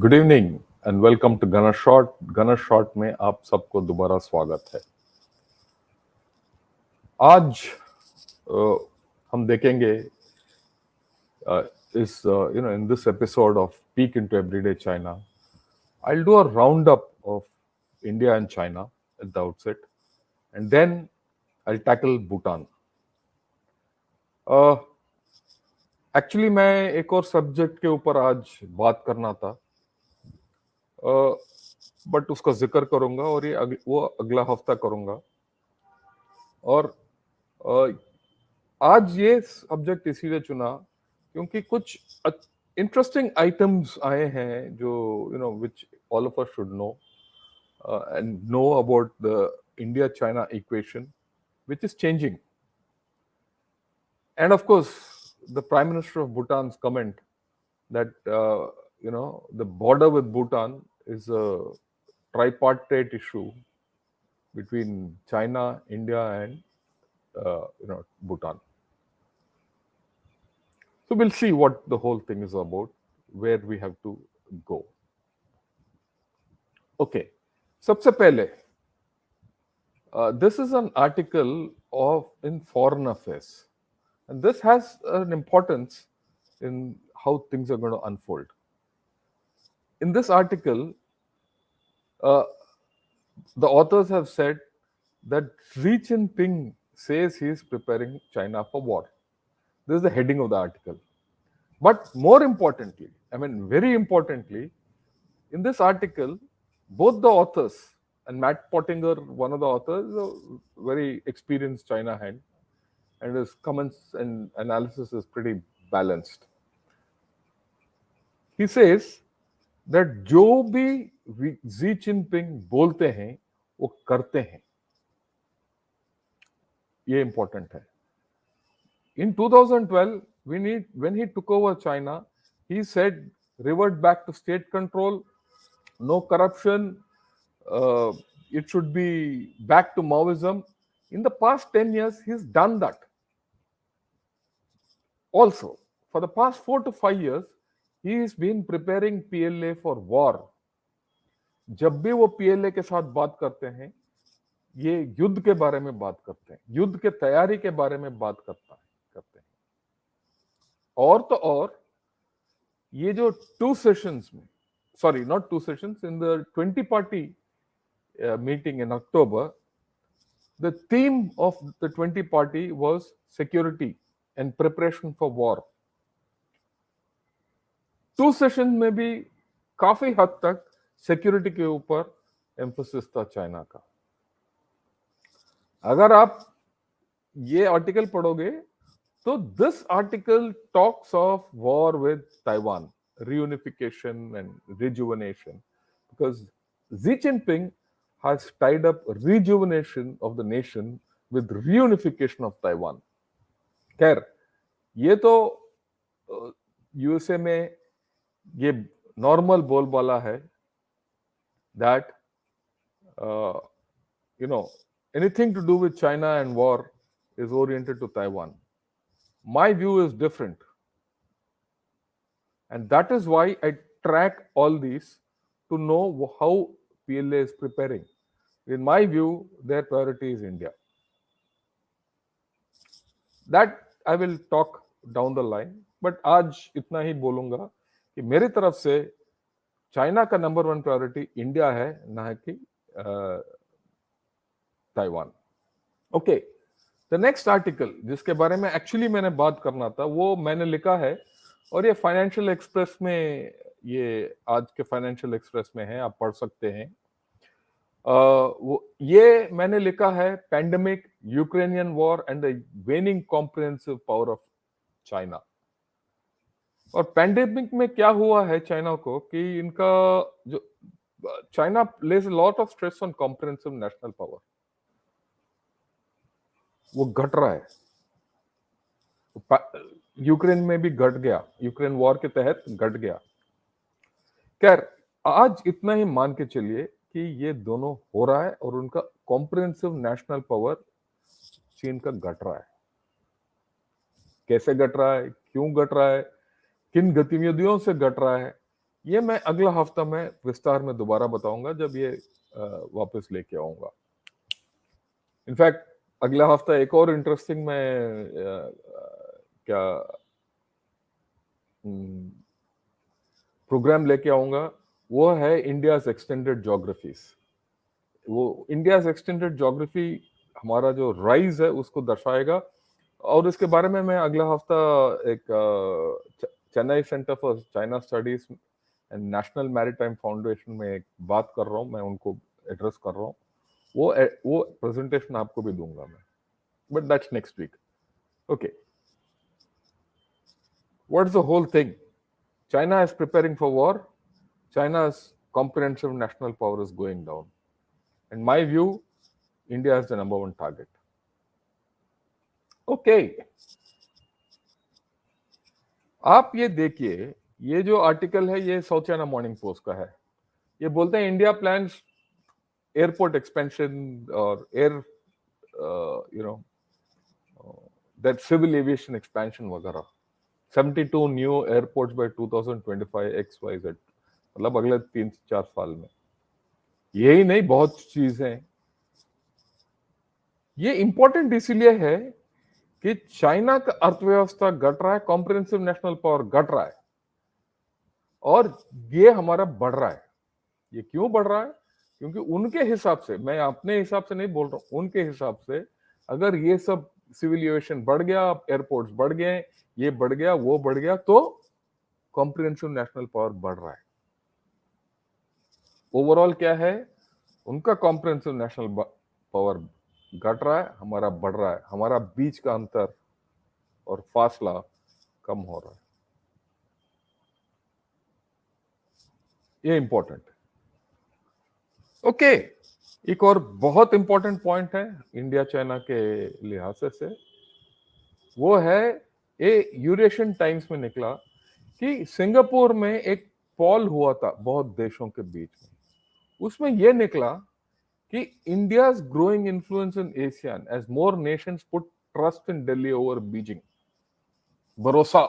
Good evening and welcome to Gunner Shot में आप सबको दोबारा स्वागत है। आज हम देखेंगे इस in this episode of peek into everyday China I do a round up of India and China at the outset and then I tackle Bhutan. Actually मैं एक और सब्जेक्ट के ऊपर आज बात करना था, बट उसका जिक्र करूंगा और वो अगला हफ्ता करूंगा। और अ, आज ये सब्जेक्ट इसीलिए चुना क्योंकि कुछ इंटरेस्टिंग आइटम्स आए हैं जो which all of us should know and know about the India China equation which is changing. And of course, the Prime Minister of Bhutan's comment that the border with Bhutan is a tripartite issue between China, India, and Bhutan. So we'll see what the whole thing is about, where we have to go. Okay, सबसे पहले, this is an article of in Foreign Affairs, and this has an importance in how things are going to unfold. In this article, uh, the authors have said that Xi Jinping says he is preparing China for war. This is the heading of the article. But more importantly, very importantly, in this article, both the authors, and Matt Pottinger, one of the authors, is a very experienced China hand, and his comments and analysis is pretty balanced. He says that जो भी Xi Jinping बोलते हैं वो करते हैं, ये important है. In 2012, when he took over China, he said revert back to state control, no corruption, it should be back to Maoism. In the past 10 years, he's done that. Also, for the past 4 to 5 years, he's been preparing PLA for war. जब भी वो PLA के साथ बात करते हैं, ये युद्ध के बारे में बात करते हैं, युद्ध के तैयारी के बारे में बात करते हैं. और तो और ये जो 2 sessions में, sorry, not 2 sessions, in the 20 party meeting in October, the theme of the 20 party was security and preparation for war. 2 sessions में भी काफी हद तक सिक्योरिटी के ऊपर एम्फोसिस था चाइना का. अगर आप ये आर्टिकल पढ़ोगे तो this article talks of war with Taiwan, reunification and rejuvenation, because Xi Jinping has tied up rejuvenation of the nation with reunification of Taiwan. खैर, ये तो यूएसए में ये नॉर्मल बोलबाला है that anything to do with China and war is oriented to Taiwan. My view is different, and that is why I track all these to know how PLA is preparing. In my view, their priority is India. That I will talk down the line, but आज इतना ही बोलूंगा कि मेरी तरफ से China का number 1 priority India है, ना कि Taiwan. Okay, the next article जिसके बारे में एक्चुअली मैंने बात करना था वो मैंने लिखा है, और ये फाइनेंशियल एक्सप्रेस में, ये आज के फाइनेंशियल एक्सप्रेस में है, आप पढ़ सकते हैं. ये मैंने लिखा है pandemic, Ukrainian war and the वेनिंग comprehensive power of China. और पैंडेमिक में क्या हुआ है चाइना को कि इनका जो China place lot of stress on comprehensive national power, वो घट रहा है. यूक्रेन में भी घट गया, यूक्रेन वॉर के तहत घट गया. खैर, आज इतना ही मान के चलिए कि ये दोनों हो रहा है और उनका कॉम्प्रिहेंसिव नेशनल पावर चीन का घट रहा है. कैसे घट रहा है, क्यों घट रहा है, किन गतिविधियों से घट रहा है, ये मैं अगला हफ्ता में विस्तार में दोबारा बताऊंगा जब ये वापस लेके आऊंगा। इनफैक्ट अगला हफ्ता एक और इंटरेस्टिंग मैं क्या प्रोग्राम लेके आऊंगा, वो है इंडियाज एक्सटेंडेड ज्योग्राफीज। वो इंडियाज एक्सटेंडेड ज्योग्राफी हमारा जो राइज है उसको दर्शाएगा, और इसके बारे में मैं अगला हफ्ता एक Chennai centre for China studies and national maritime foundation में एक बात कर रहा हूँ, मैं उनको एड्रेस कर रहा हूँ। वो प्रेजेंटेशन आपको भी दूंगा मैं, but that's next week. Okay, what's the whole thing? China is preparing for war. China's comprehensive national power is going down. In my view, India is the number one target. Okay. आप ये देखिए, ये जो article है ये south China morning post का है। ये बोलते हैं इंडिया प्लान्स एयरपोर्ट एक्सपेंशन और air you know that civil aviation expansion वगैरह। 72 न्यू एयरपोर्ट्स बाय 2025 XYZ, मतलब अगले 3-4 साल में। यही नहीं, बहुत चीजें। ये इंपॉर्टेंट इसीलिए है कि चाइना का अर्थव्यवस्था घट रहा है, कॉम्प्रिहेंसिव नेशनल पावर घट रहा है, और ये हमारा बढ़ रहा है। ये क्यों बढ़ रहा है? क्योंकि उनके हिसाब से, मैं अपने हिसाब से नहीं बोल रहा हूं, उनके हिसाब से अगर ये सब सिविल एविएशन बढ़ गया, एयरपोर्ट्स बढ़ गए, ये बढ़ गया, वो बढ़ गया, तो कॉम्प्रिहेंसिव नेशनल पावर बढ़ रहा है। ओवरऑल क्या है? उनका कॉम्प्रिहेंसिव नेशनल पावर घट रहा है, हमारा बढ़ रहा है। हमारा बीच का अंतर और फासला कम हो रहा है। ये इंपॉर्टेंट है। ओके, एक और बहुत इंपॉर्टेंट पॉइंट है इंडिया चाइना के लिहाज से, वो है ये यूरेशियन टाइम्स में निकला कि सिंगापुर में एक पॉल हुआ था बहुत देशों के बीच में। उसमें यह निकला कि India's growing influence in Asian as more nations put trust in Delhi over Beijing. भरोसा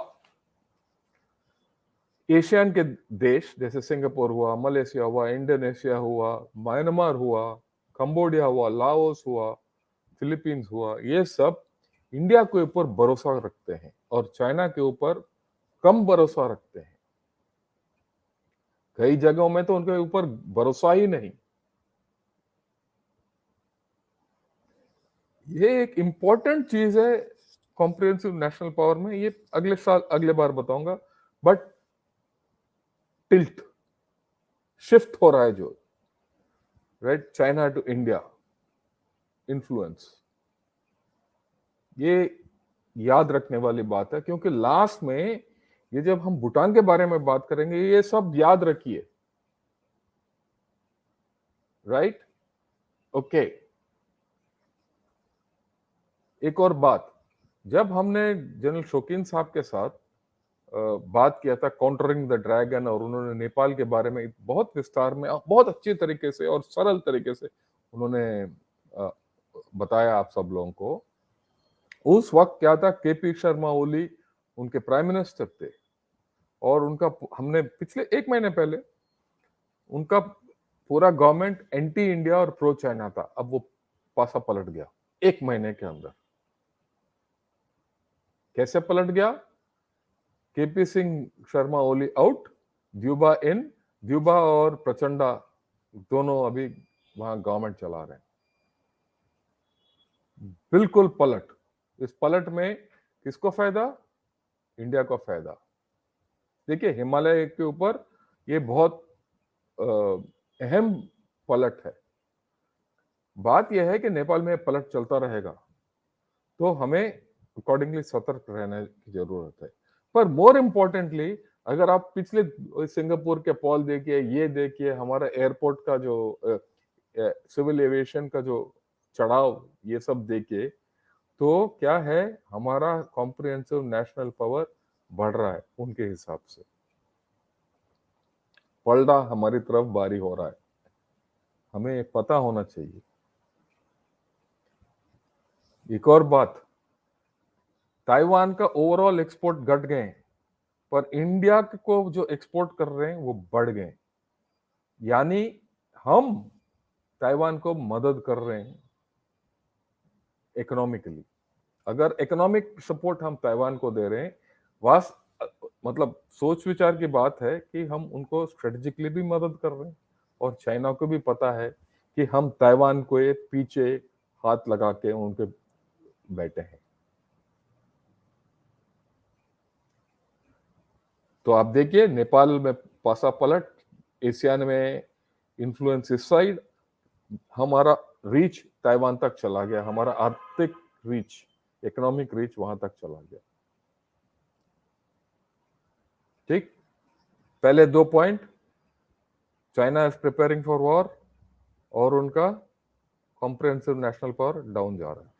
एशियन के देश जैसे सिंगापुर हुआ, मलेशिया हुआ, इंडोनेशिया हुआ, म्यांमार हुआ, कंबोडिया हुआ, लाओस हुआ, फिलीपींस हुआ, ये सब इंडिया के ऊपर भरोसा रखते हैं और चाइना के ऊपर कम भरोसा रखते हैं। कई जगहों में तो उनके ऊपर भरोसा ही नहीं। ये एक इंपॉर्टेंट चीज है कॉम्प्रिहेंसिव नेशनल पावर में। ये अगले साल, अगले बार बताऊंगा। बट टिल्ट शिफ्ट हो रहा है जो, right, China to India influence, ये याद रखने वाली बात है। क्योंकि लास्ट में ये जब हम भूटान के बारे में बात करेंगे, ये सब याद रखिए, राइट? ओके, एक और बात, जब हमने जनरल शौकीन साहब के साथ बात किया था काउंटरिंग द ड्रैगन, और उन्होंने नेपाल के बारे में बहुत विस्तार में, बहुत अच्छे तरीके से और सरल तरीके से उन्होंने बताया आप सब लोगों को। उस वक्त क्या था, केपी शर्मा ओली उनके प्राइम मिनिस्टर थे, और उनका, हमने पिछले 1 महीने पहले, उनका पूरा गवर्नमेंट एंटी इंडिया और प्रो चाइना था। अब वो पासा पलट गया 1 महीने के अंदर। कैसे पलट गया? केपी सिंह शर्मा ओली आउट, द्यूबा इन। द्यूबा और प्रचंडा दोनों अभी वहां गवर्नमेंट चला रहे हैं। बिल्कुल पलट। इस पलट में किसको फायदा? इंडिया को फायदा। देखिए, हिमालय के ऊपर ये बहुत अहम पलट है। बात यह है कि नेपाल में पलट चलता रहेगा, तो हमें अकॉर्डिंगली सतर्क रहने की जरूरत है। पर मोर इम्पोर्टेंटली, अगर आप पिछले सिंगापुर के पॉल देखिए, ये देखिए, हमारा एयरपोर्ट का जो सिविल एविएशन का जो चढ़ाव, ये सब देखिए, तो क्या है, हमारा कॉम्प्रिहेंसिव नेशनल पावर बढ़ रहा है उनके हिसाब से। पलड़ा हमारी तरफ बारी हो रहा है, हमें पता होना चाहिए। एक और बात, ताइवान का ओवरऑल एक्सपोर्ट घट गए, पर इंडिया को जो एक्सपोर्ट कर रहे हैं वो बढ़ गए, यानी हम ताइवान को मदद कर रहे हैं इकोनॉमिकली। अगर इकोनॉमिक सपोर्ट हम ताइवान को दे रहे हैं, वास मतलब सोच विचार की बात है कि हम उनको स्ट्रेटेजिकली भी मदद कर रहे हैं, और चाइना को भी पता है कि हम ताइवान को ये पीछे हाथ लगा के उनके बैठे हैं। तो आप देखिए नेपाल में पासा पलट, एशियान में इन्फ्लुएंस इस साइड, हमारा रीच ताइवान तक चला गया, हमारा आर्थिक रीच, इकोनॉमिक रीच वहां तक चला गया। ठीक, पहले 2 point, China is preparing for war और उनका कॉम्प्रिहेंसिव नेशनल पावर डाउन जा रहा है।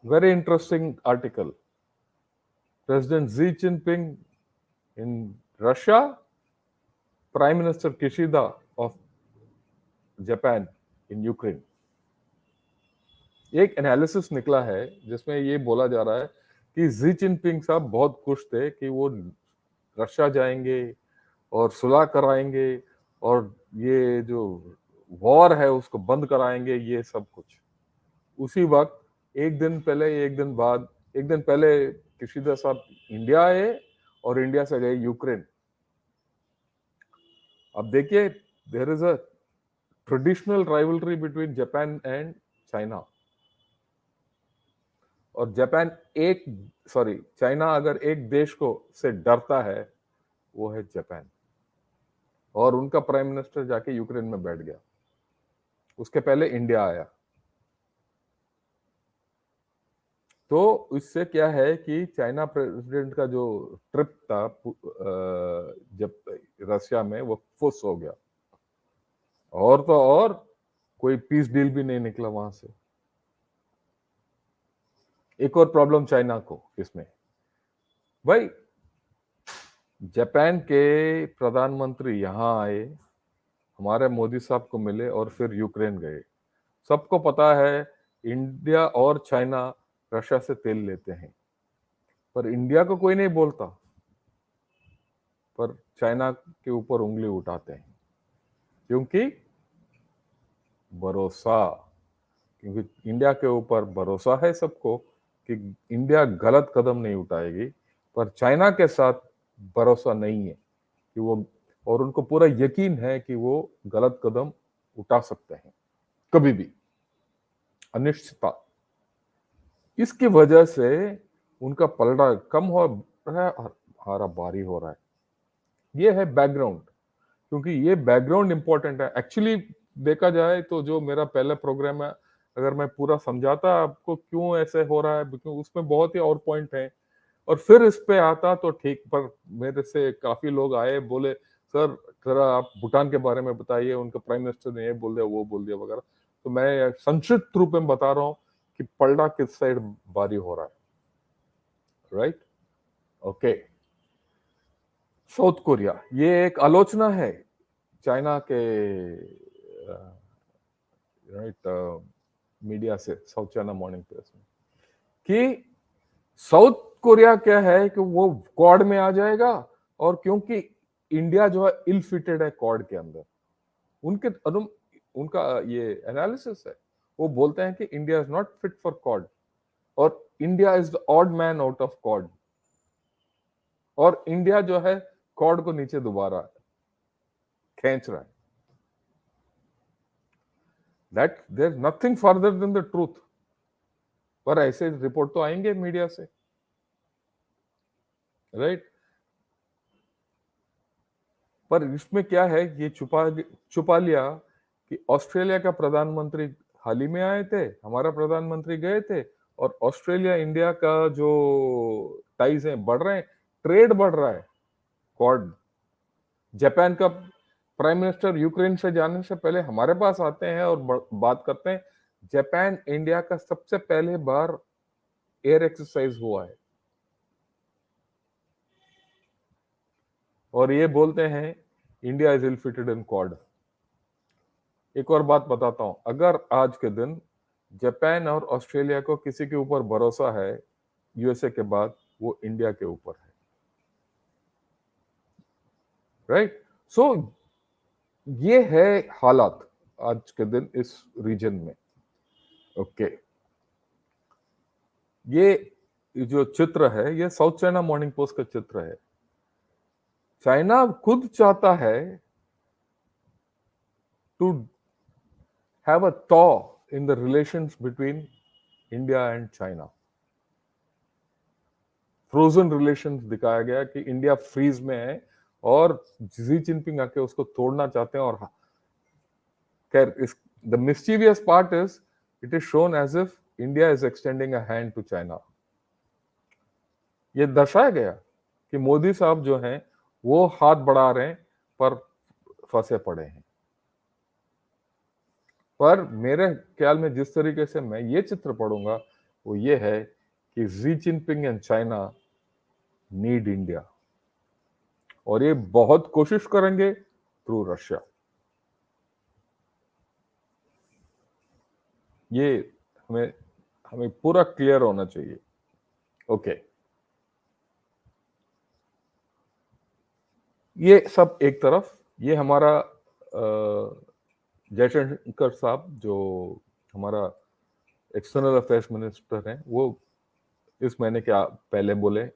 Very interesting article, president Xi Jinping in Russia, prime minister Kishida of Japan in Ukraine. एक एनालिसिस निकला है जिसमें ये बोला जा रहा है कि जी जिनपिंग साहब बहुत खुश थे कि वो रशिया जाएंगे और सुलह कराएंगे और ये जो वॉर है उसको बंद कराएंगे, ये सब कुछ। उसी वक्त एक दिन पहले, एक दिन बाद, एक दिन पहले किशिदा साहब इंडिया आए और इंडिया से गए यूक्रेन। अब देखिए, there is a traditional rivalry between Japan and China, और जापान एक सॉरी चाइना अगर एक देश को से डरता है वो है जापान, और उनका प्राइम मिनिस्टर जाके यूक्रेन में बैठ गया, उसके पहले इंडिया आया। तो इससे क्या है कि चाइना प्रेसिडेंट का जो ट्रिप था जब रशिया में, वो फुस हो गया, और तो और कोई पीस डील भी नहीं निकला वहां से। एक और प्रॉब्लम चाइना को इसमें, भाई जापान के प्रधानमंत्री यहां आए, हमारे मोदी साहब को मिले और फिर यूक्रेन गए। सबको पता है इंडिया और चाइना रशिया से तेल लेते हैं, पर इंडिया को कोई नहीं बोलता, पर चाइना के ऊपर उंगली उठाते हैं। क्योंकि भरोसा, क्योंकि इंडिया के ऊपर भरोसा है सबको कि इंडिया गलत कदम नहीं उठाएगी, पर चाइना के साथ भरोसा नहीं है कि वो, और उनको पूरा यकीन है कि वो गलत कदम उठा सकते हैं कभी भी, अनिश्चितता। इसकी वजह से उनका पलड़ा कम हो रहा है और हारा भारी हो रहा है। ये है बैकग्राउंड, क्योंकि ये बैकग्राउंड इंपॉर्टेंट है। एक्चुअली देखा जाए तो जो मेरा पहला प्रोग्राम है, अगर मैं पूरा समझाता आपको क्यों ऐसे हो रहा है, क्योंकि उसमें बहुत ही और पॉइंट हैं, और फिर इस पे आता तो ठीक। पर मेरे से काफी लोग आए, बोले सर जरा आप भूटान के बारे में बताइए, उनका प्राइम मिनिस्टर ने ये बोल दिया, वो बोल दिया वगैरह। तो मैं संक्षिप्त रूप में बता रहा हूँ कि पलड़ा किस साइड भारी हो रहा है। Right, okay. साउथ कोरिया, ये एक आलोचना है चाइना के राइट मीडिया से, साउथ चाइना मॉर्निंग प्रेस में, कि साउथ कोरिया क्या है कि वो क्वाड में आ जाएगा, और क्योंकि इंडिया जो है इल फिटेड है क्वाड के अंदर, उनके उनका ये एनालिसिस है। वो बोलते हैं कि India is not fit for Quad, और India is the odd man out of Quad, और इंडिया जो है क्वाड को नीचे दोबारा खींच रहा है। That there is nothing further than the truth, पर ऐसे रिपोर्ट तो आएंगे मीडिया से, राइट। पर इसमें क्या है, ये छुपा लिया कि ऑस्ट्रेलिया का प्रधानमंत्री हाल ही में आए थे, हमारा प्रधानमंत्री गए थे, और ऑस्ट्रेलिया इंडिया का जो टाइज हैं बढ़ रहे हैं, ट्रेड बढ़ रहा है, क्वाड। जापान का प्राइम मिनिस्टर यूक्रेन से जाने से पहले हमारे पास आते हैं और बात करते हैं। जापान इंडिया का सबसे पहले बार एयर एक्सरसाइज हुआ है, और ये बोलते हैं India is ill fitted in Quad. एक और बात बताता हूं, अगर आज के दिन जापान और ऑस्ट्रेलिया को किसी के ऊपर भरोसा है यूएसए के बाद वो इंडिया के ऊपर है, राइट? सो ये है हालात आज के दिन इस रीजन में। ओके, ये जो चित्र है ये साउथ चाइना मॉर्निंग पोस्ट का चित्र है। चाइना खुद चाहता है to have a thaw in the relations between India and China. Frozen relations दिखाया गया कि इंडिया फ्रीज में है और जी जिनपिंग आके उसको तोड़ना चाहते हैं। और खैर इस the mischievous part is it is shown as if India is extending a hand to China. ये दर्शाया गया कि मोदी साहब जो हैं वो हाथ बढ़ा रहे हैं पर फंसे पड़े हैं। पर मेरे ख्याल में जिस तरीके से मैं ये चित्र पढ़ूंगा वो ये है कि Xi Jinping and China need India, और ये बहुत कोशिश करेंगे थ्रू रशिया। ये हमें हमें पूरा क्लियर होना चाहिए। ओके, ये सब एक तरफ। ये हमारा जयशंकर साहब जो हमारा एक्सटर्नल अफेयर्स मिनिस्टर हैं, वो इस महीने क्या पहले बोले,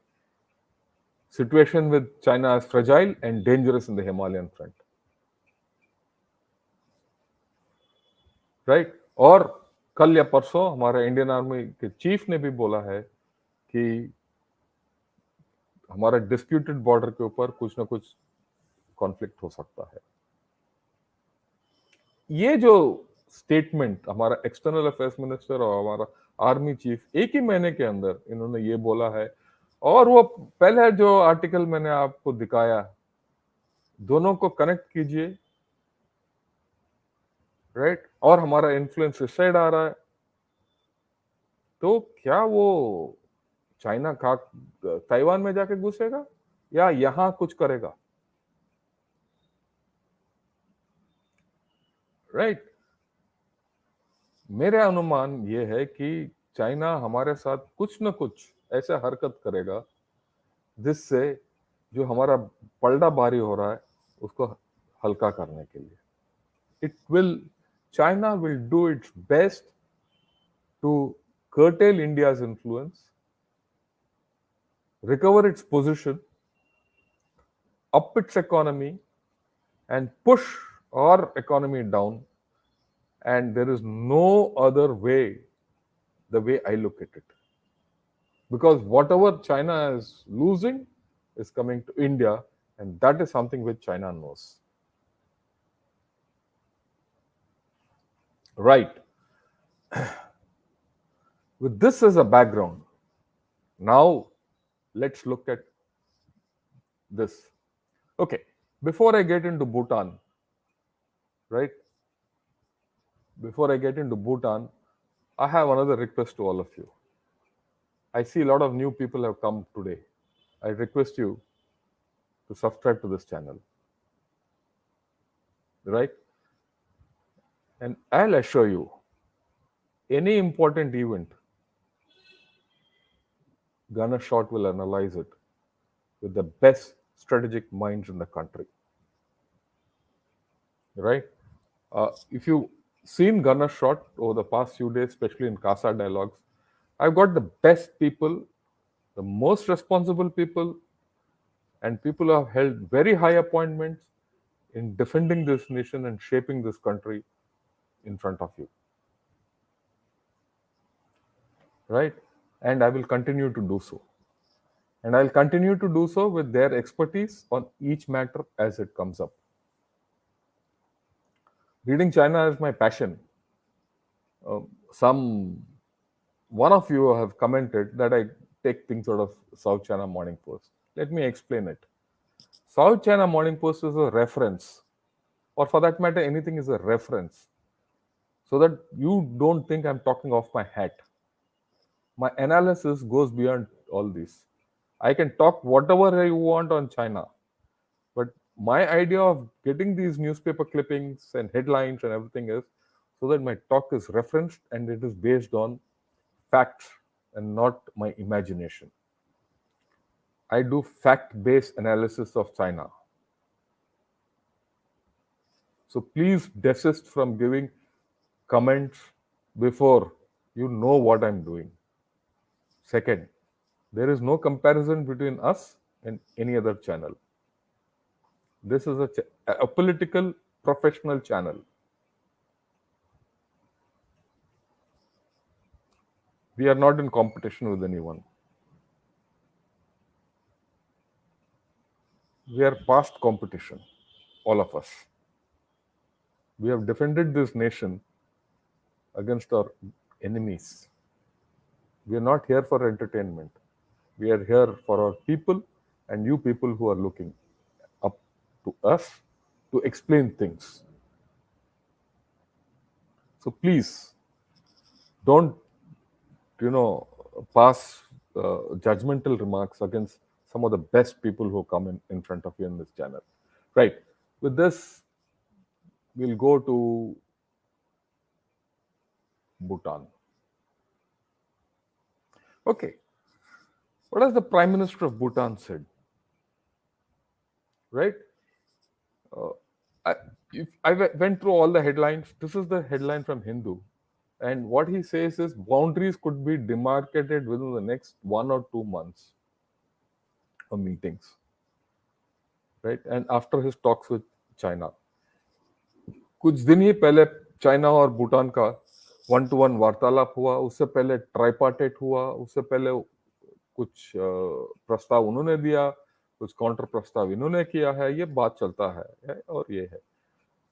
situation with China is fragile and dangerous in the Himalayan front, right? और कल या परसों हमारे इंडियन आर्मी के चीफ ने भी बोला है कि हमारा डिस्प्यूटेड बॉर्डर के ऊपर कुछ ना कुछ कॉन्फ्लिक्ट हो सकता है। ये जो स्टेटमेंट हमारा एक्सटर्नल अफेयर्स मिनिस्टर और हमारा आर्मी चीफ एक ही महीने के अंदर इन्होंने ये बोला है, और वो पहले जो आर्टिकल मैंने आपको दिखाया, दोनों को कनेक्ट कीजिए, राइट? और हमारा इन्फ्लुएंस इस साइड आ रहा है, तो क्या वो चाइना का ताइवान में जाके घुसेगा या यहां कुछ करेगा, राइट? मेरा अनुमान ये है कि चाइना हमारे साथ कुछ न कुछ ऐसा हरकत करेगा जिससे जो हमारा पलड़ा भारी हो रहा है उसको हल्का करने के लिए it will China will do its best to curtail India's influence, recover its position, up its economy, and push our economy down. And there is no other way, the way I look at it. Because whatever China is losing is coming to India, and that is something which China knows. Right. With this as a background, now let's look at this. Okay, before I get into Bhutan, right? Before I get into Bhutan, I have another request to all of you. I see a lot of new people have come today. I request you to subscribe to this channel, right? And I'll assure you, any important event, Gunner Shot will analyze it with the best strategic minds in the country, right? If you've seen Gunner Shot over the past few days, especially in Casa Dialogues, I've got the best people, the most responsible people, and people who have held very high appointments in defending this nation and shaping this country in front of you, right? And I will continue to do so. And I'll continue to do so with their expertise on each matter as it comes up. Reading China is my passion. One of you have commented that I take things out of South China Morning Post. Let me explain it. South China Morning Post is a reference, or for that matter, anything is a reference, so that you don't think I'm talking off my hat. My analysis goes beyond all this. I can talk whatever you want on China, but my idea of getting these newspaper clippings and headlines and everything is so that my talk is referenced and it is based on facts and not my imagination. I do fact based analysis of China. So please desist from giving comments before you know what I'm doing. Second, there is no comparison between us and any other channel. This is a political professional channel. We are not in competition with anyone. We are past competition, all of us. We have defended this nation against our enemies. We are not here for entertainment. We are here for our people and you people who are looking up to us to explain things. So please don't, you know, pass judgmental remarks against some of the best people who come in front of you in this channel. Right. With this, we'll go to Bhutan. Okay. What has the Prime Minister of Bhutan said? Right? Uh, I, if went through all the headlines. This is the headline from Hindu. And what he says is boundaries could be demarcated within the next 1 or 2 months of meetings. Right? And after his talks with China. कुछ दिन ही पहले China और भूटान का 1-to-1 वार्तालाप हुआ, उससे पहले tripartite हुआ, उससे पहले कुछ प्रस्ताव उन्होंने दिया, कुछ काउंटर प्रस्ताव इन्होंने किया है, ये बात चलता है और ये है।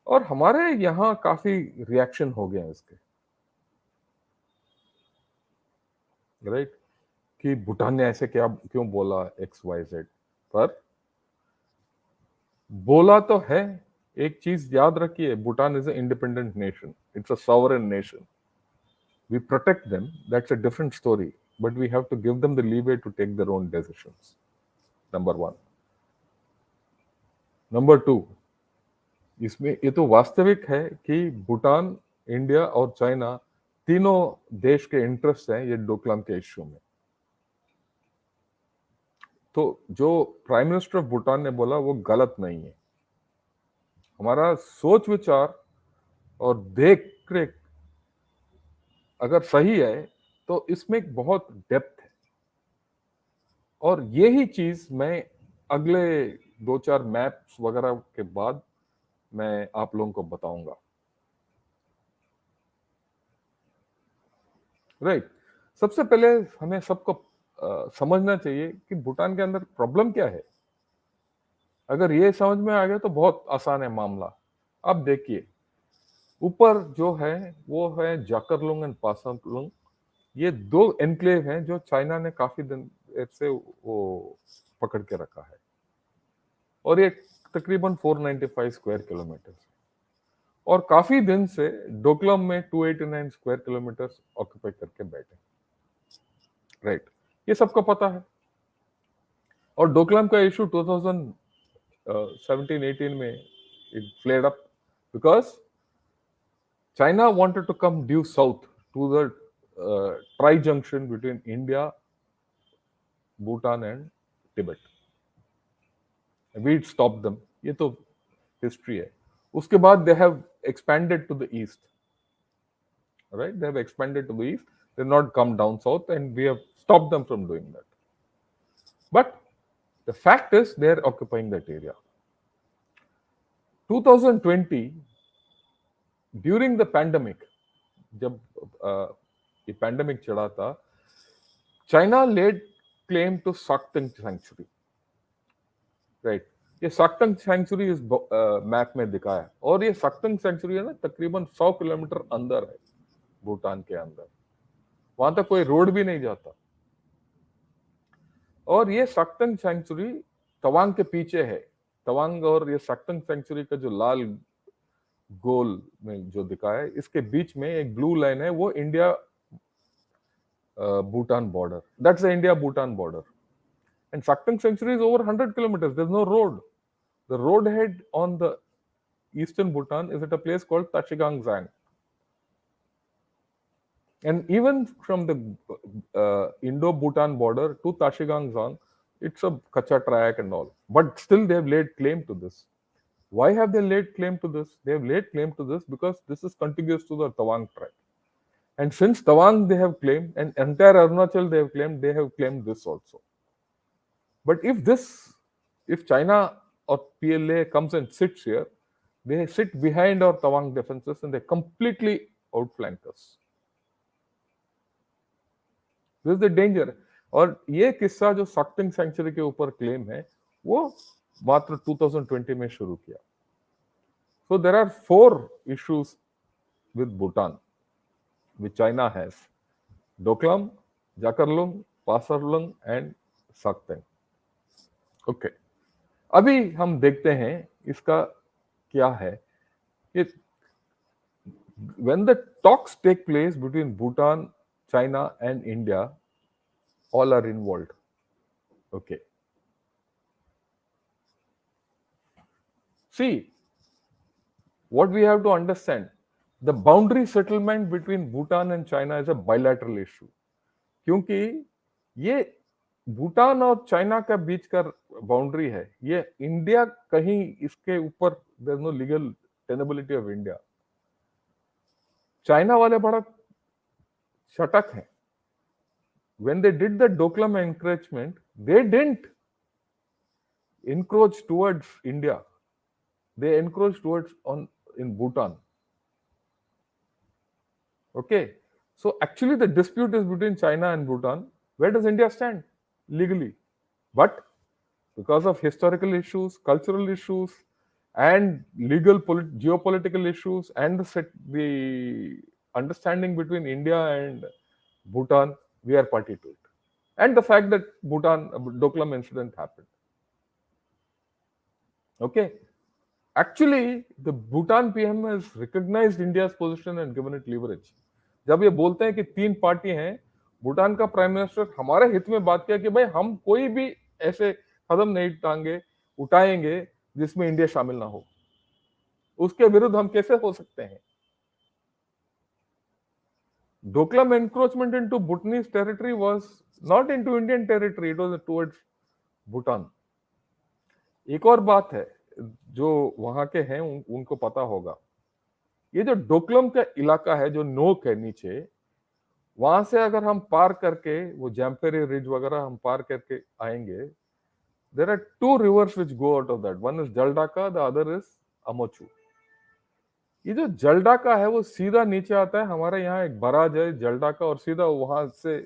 और हमारे यहाँ काफी रिएक्शन हो गए हैं इसके, राइट? कि भूटान ने ऐसे क्या क्यों बोला XYZ, पर बोला तो है। एक चीज याद रखिए, Bhutan is a independent nation, it's a sovereign nation. We protect them, that's a different story, but we have to give them the leeway to take their own decisions. Number one. Number two, इसमें ये तो वास्तविक है कि Bhutan, India और China तीनों देश के इंटरेस्ट हैं ये डोकलाम के इश्यू में. तो जो प्राइम मिनिस्टर ऑफ भूटान ने बोला वो गलत नहीं है. हमारा सोच विचार और देख रेख अगर सही है तो इसमें एक बहुत डेप्थ है. और यही चीज मैं अगले 2-4 मैप्स वगैरह के बाद मैं आप लोगों को बताऊंगा. राइट. सबसे पहले हमें सबको समझना चाहिए कि भूटान के अंदर प्रॉब्लम क्या है. अगर ये समझ में आ गया तो बहुत आसान है मामला. अब देखिए, ऊपर जो है वो है जाकरलुंग एंड पासालुंग. ये 2 एनक्लेव हैं जो चाइना ने काफी दिन से वो पकड़ के रखा है, और ये तकरीबन 495 स्क्वायर किलोमीटर, और काफी दिन से डोकलाम में 289 स्क्वायर किलोमीटर ऑक्यूपाई करके बैठे. राइट. ये सबको पता है. और डोकलाम का इशू 2017-18 में it flared up because China wanted to come due south to the tri-junction between India, Bhutan and Tibet. We stopped them. ये तो हिस्ट्री है. उसके बाद they have expanded to the east. Right? They have expanded to the east. They have not come down south, and we have stopped them from doing that. But the fact is they are occupying that area. 2020, during the pandemic, जब ये pandemic चढ़ा था, China laid claim to Saktung sanctuary. Right. ये साक्तंग century इस map में दिखाया है, और ये साक्तंग सेंचुरी है ना तकरीबन 100 किलोमीटर अंदर है भूटान के अंदर. वहां तक कोई रोड भी नहीं जाता. और ये साक्तंग सेंचुरी तवांग के पीछे है. तवांग और ये साक्तंग सेंचुरी का जो लाल गोल में जो दिखाया है, इसके बीच में एक ब्लू लाइन है, वो India Bhutan border. That's the India Bhutan border. And Sakteng sanctuary is over 100 kilometers. There's no road. The roadhead on the eastern Bhutan is at a place called Tashigangzang. And even from the Indo-Bhutan border to Tashigang Zang, it's a kacha track and all. But still, they have laid claim to this. Why have they laid claim to this? They have laid claim to this because this is contiguous to the Tawang track. And since Tawang they have claimed, and entire Arunachal they have claimed this also. But if China or PLA comes and sits here, they sit behind our Tawang defenses and they completely outflank us. This the danger. और ये किस्सा जो सक्टिंग century के ऊपर claim है वो मात्र 2020 में शुरू किया. So there are 4 issues with Bhutan which China has: Doklam, Jakarlung, Pasamlung and Sakteng. Okay, अभी हम देखते हैं इसका क्या है. When the talks take place between Bhutan, China, and India, all are involved. Okay. See, what we have to understand, the boundary settlement between Bhutan and China is a bilateral issue. क्योंकि ये भूटान और China का बीच का boundary है, ये India कहीं इसके ऊपर there no legal tenability of India. China वाले बड़ा शटक हैं. When they did the Doklam encroachment, they didn't encroach towards India. They encroached towards in Bhutan. Okay, so actually the dispute is between China and Bhutan. Where does India stand legally? But because of historical issues, cultural issues, and legal geopolitical issues, and the understanding between India and Bhutan, we are party to it. And the fact that Bhutan Doklam incident happened. Okay, actually the Bhutan PM has recognized India's position and given it leverage. जब ये बोलते हैं कि 3 party हैं, भूटान का prime minister हमारे हित में बात किया कि भाई हम कोई भी ऐसे कदम नहीं उठाएंगे जिसमें इंडिया शामिल ना हो. उसके विरुद्ध हम कैसे हो सकते हैं? Doklam encroachment into Bhutanese territory was not into Indian territory, it was towards Bhutan. एक और बात है जो वहां के हैं उनको पता होगा. ये जो डोकलम का इलाका है, जो नोक है नीचे, वहां से अगर हम पार करके वो जैम्पेरी रिज वगैरह हम पार करके आएंगे, there are 2 rivers which go out of that. One is Jaldhaka, the other is Amochu. ये जो जलडाका है वो सीधा नीचे आता है. हमारे यहाँ एक बराज है जलडाका, और सीधा वहां से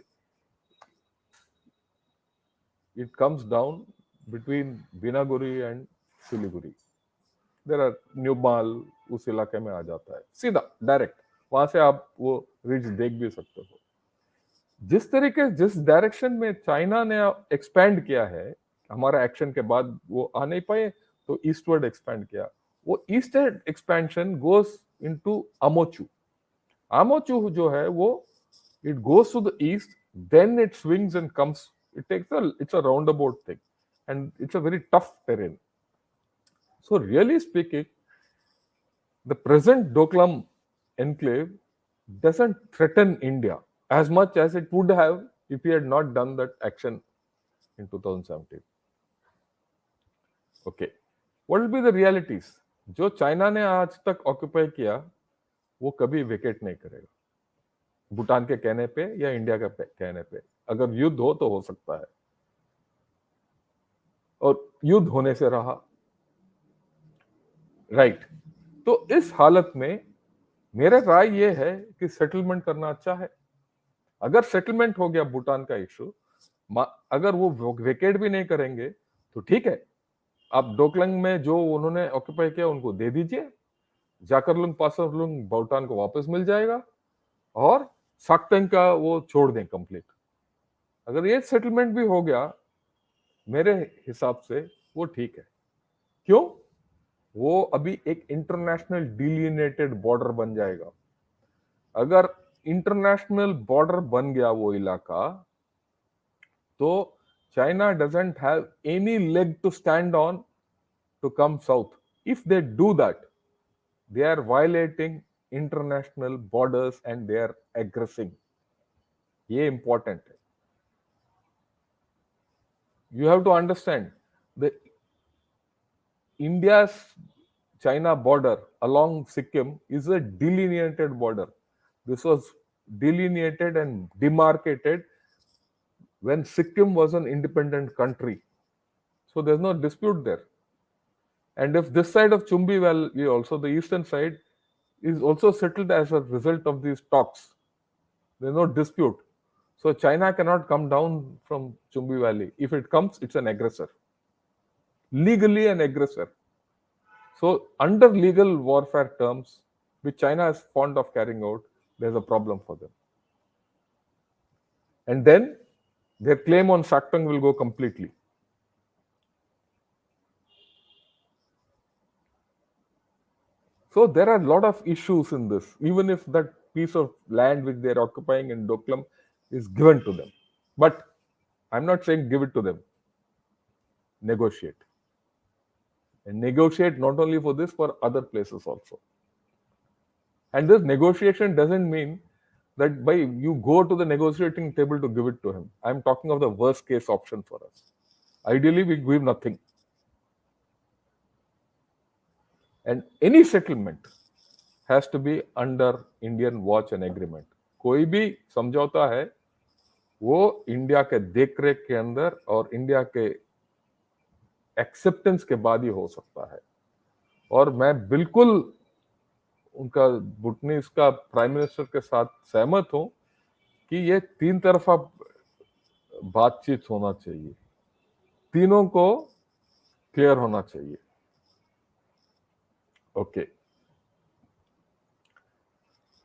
it comes down between Binaguri and Siliguri. There are Newmal उस इलाके में आ जाता है सीधा डायरेक्ट. वहां से आप वो रिज देख भी सकते हो. जिस डायरेक्शन में चाइना ने एक्सपैंड किया है, हमारा एक्शन के बाद वो आ नहीं पाए तो ईस्टवर्ड एक्सपैंड किया. वो ईस्टर्ड एक्सपेंशन गोस इनटू अमोचू. अमोचू जो है वो it goes to the east, then it swings and comes. It's a roundabout thing, and it's a very tough terrain. So really speaking, the present Doklam enclave doesn't threaten India as much as it would have if we had not done that action in 2017. Okay, what will be the realities? जो China ने आज तक occupy किया वो कभी vacate नहीं करेगा, भूटान के कहने पे या इंडिया के कहने पे. अगर युद्ध हो तो हो सकता है, और युद्ध होने से रहा. राइट. तो इस हालत में मेरा राय ये है कि सेटलमेंट करना अच्छा है. अगर सेटलमेंट हो गया भूटान का इशू, अगर वो वेकेट भी नहीं करेंगे तो ठीक है, आप डोकलंग में जो उन्होंने ऑक्यूपाई किया उनको दे दीजिए, जाकरलुंग पासरलुंग भूटान को वापस मिल जाएगा, और साक्तंग का वो छोड़ दें कंप्लीट. अगर ये सेटलमेंट भी हो गया मेरे हिसाब से वो ठीक है. क्यों? वो अभी एक इंटरनेशनल डिलिनेटेड बॉर्डर बन जाएगा. अगर इंटरनेशनल बॉर्डर बन गया वो इलाका, तो China doesn't have any leg to stand on to come south. If they do that, they are violating international borders and they are aggressing. ये important है. You have to understand the India's China border along Sikkim is a delineated border. This was delineated and demarcated when Sikkim was an independent country. So there's no dispute there. And if this side of Chumbi Valley, also the eastern side, is also settled as a result of these talks, there's no dispute. So China cannot come down from Chumbi Valley. If it comes, it's an aggressor. Legally an aggressor. So under legal warfare terms, which China is fond of carrying out, there's a problem for them. And then their claim on Shaktang will go completely. So there are a lot of issues in this, even if that piece of land which they're occupying in Doklam is given to them. But I'm not saying give it to them. Negotiate. And negotiate not only for this, for other places also. And this negotiation doesn't mean that by you go to the negotiating table to give it to him. I'm talking of the worst case option for us. Ideally, we give nothing. And any settlement has to be under Indian watch and agreement. कोई भी समझौता है वो India के देखरेख के अंदर और इंडिया के एक्सेप्टेंस के बाद ही हो सकता है. और मैं बिल्कुल उनका भूटानीज का प्राइम मिनिस्टर के साथ सहमत हूं कि ये तीन तरफा बातचीत होना चाहिए, तीनों को क्लियर होना चाहिए. ओके.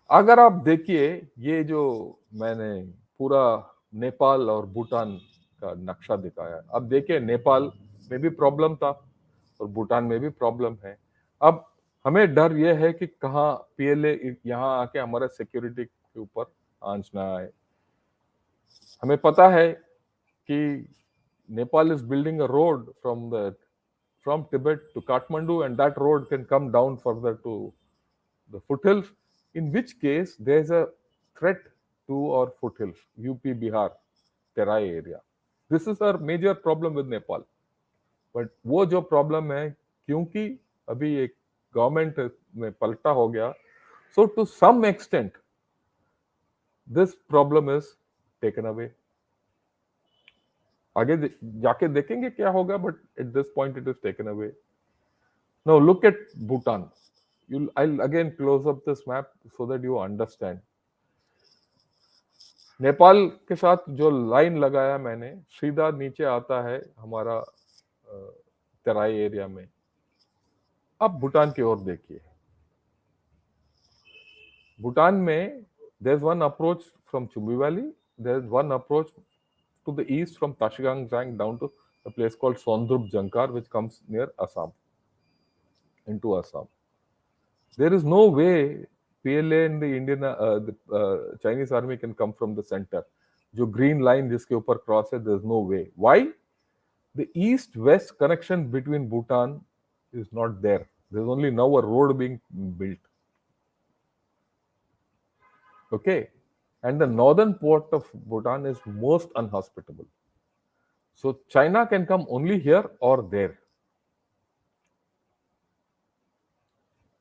अगर आप देखिए ये जो मैंने पूरा नेपाल और भूटान का नक्शा दिखाया, अब देखिए नेपाल में भी प्रॉब्लम था और भूटान में भी प्रॉब्लम है. अब हमें डर यह है कि कहाँ पीएलए यहाँ आके हमारे सिक्योरिटी के ऊपर आंच ना आए. हमें पता है कि Nepal is building a road from Tibet to Kathmandu, and that road can come down further to the foothills, in which case there's a threat to our foothills, UP, Bihar, Terai area. This is our major problem with Nepal. But वो जो problem है, क्योंकि अभी एक government में पलटा हो गया, so to some extent this problem is taken away. आगे जाके देखेंगे क्या होगा, but at this point it is taken away. Now look at Bhutan. I'll again close up this map so that you understand. Nepal के साथ जो line लगाया मैंने, सीधा नीचे आता है हमारा तराई एरिया में. अब भूटान की ओर देखिए. भूटान में there's one approach from Chumbi Valley, there's one approach to the east from Tashigang down to a place called Sondrup Jankar, which comes near Assam, into Assam. There is no way PLA and the Chinese army can come from the center. जो green line जिसके ऊपर cross है, there's no way. Why? The east-west connection between Bhutan is not there. There's only now a road being built. Okay? And the northern part of Bhutan is most unhospitable. So China can come only here or there.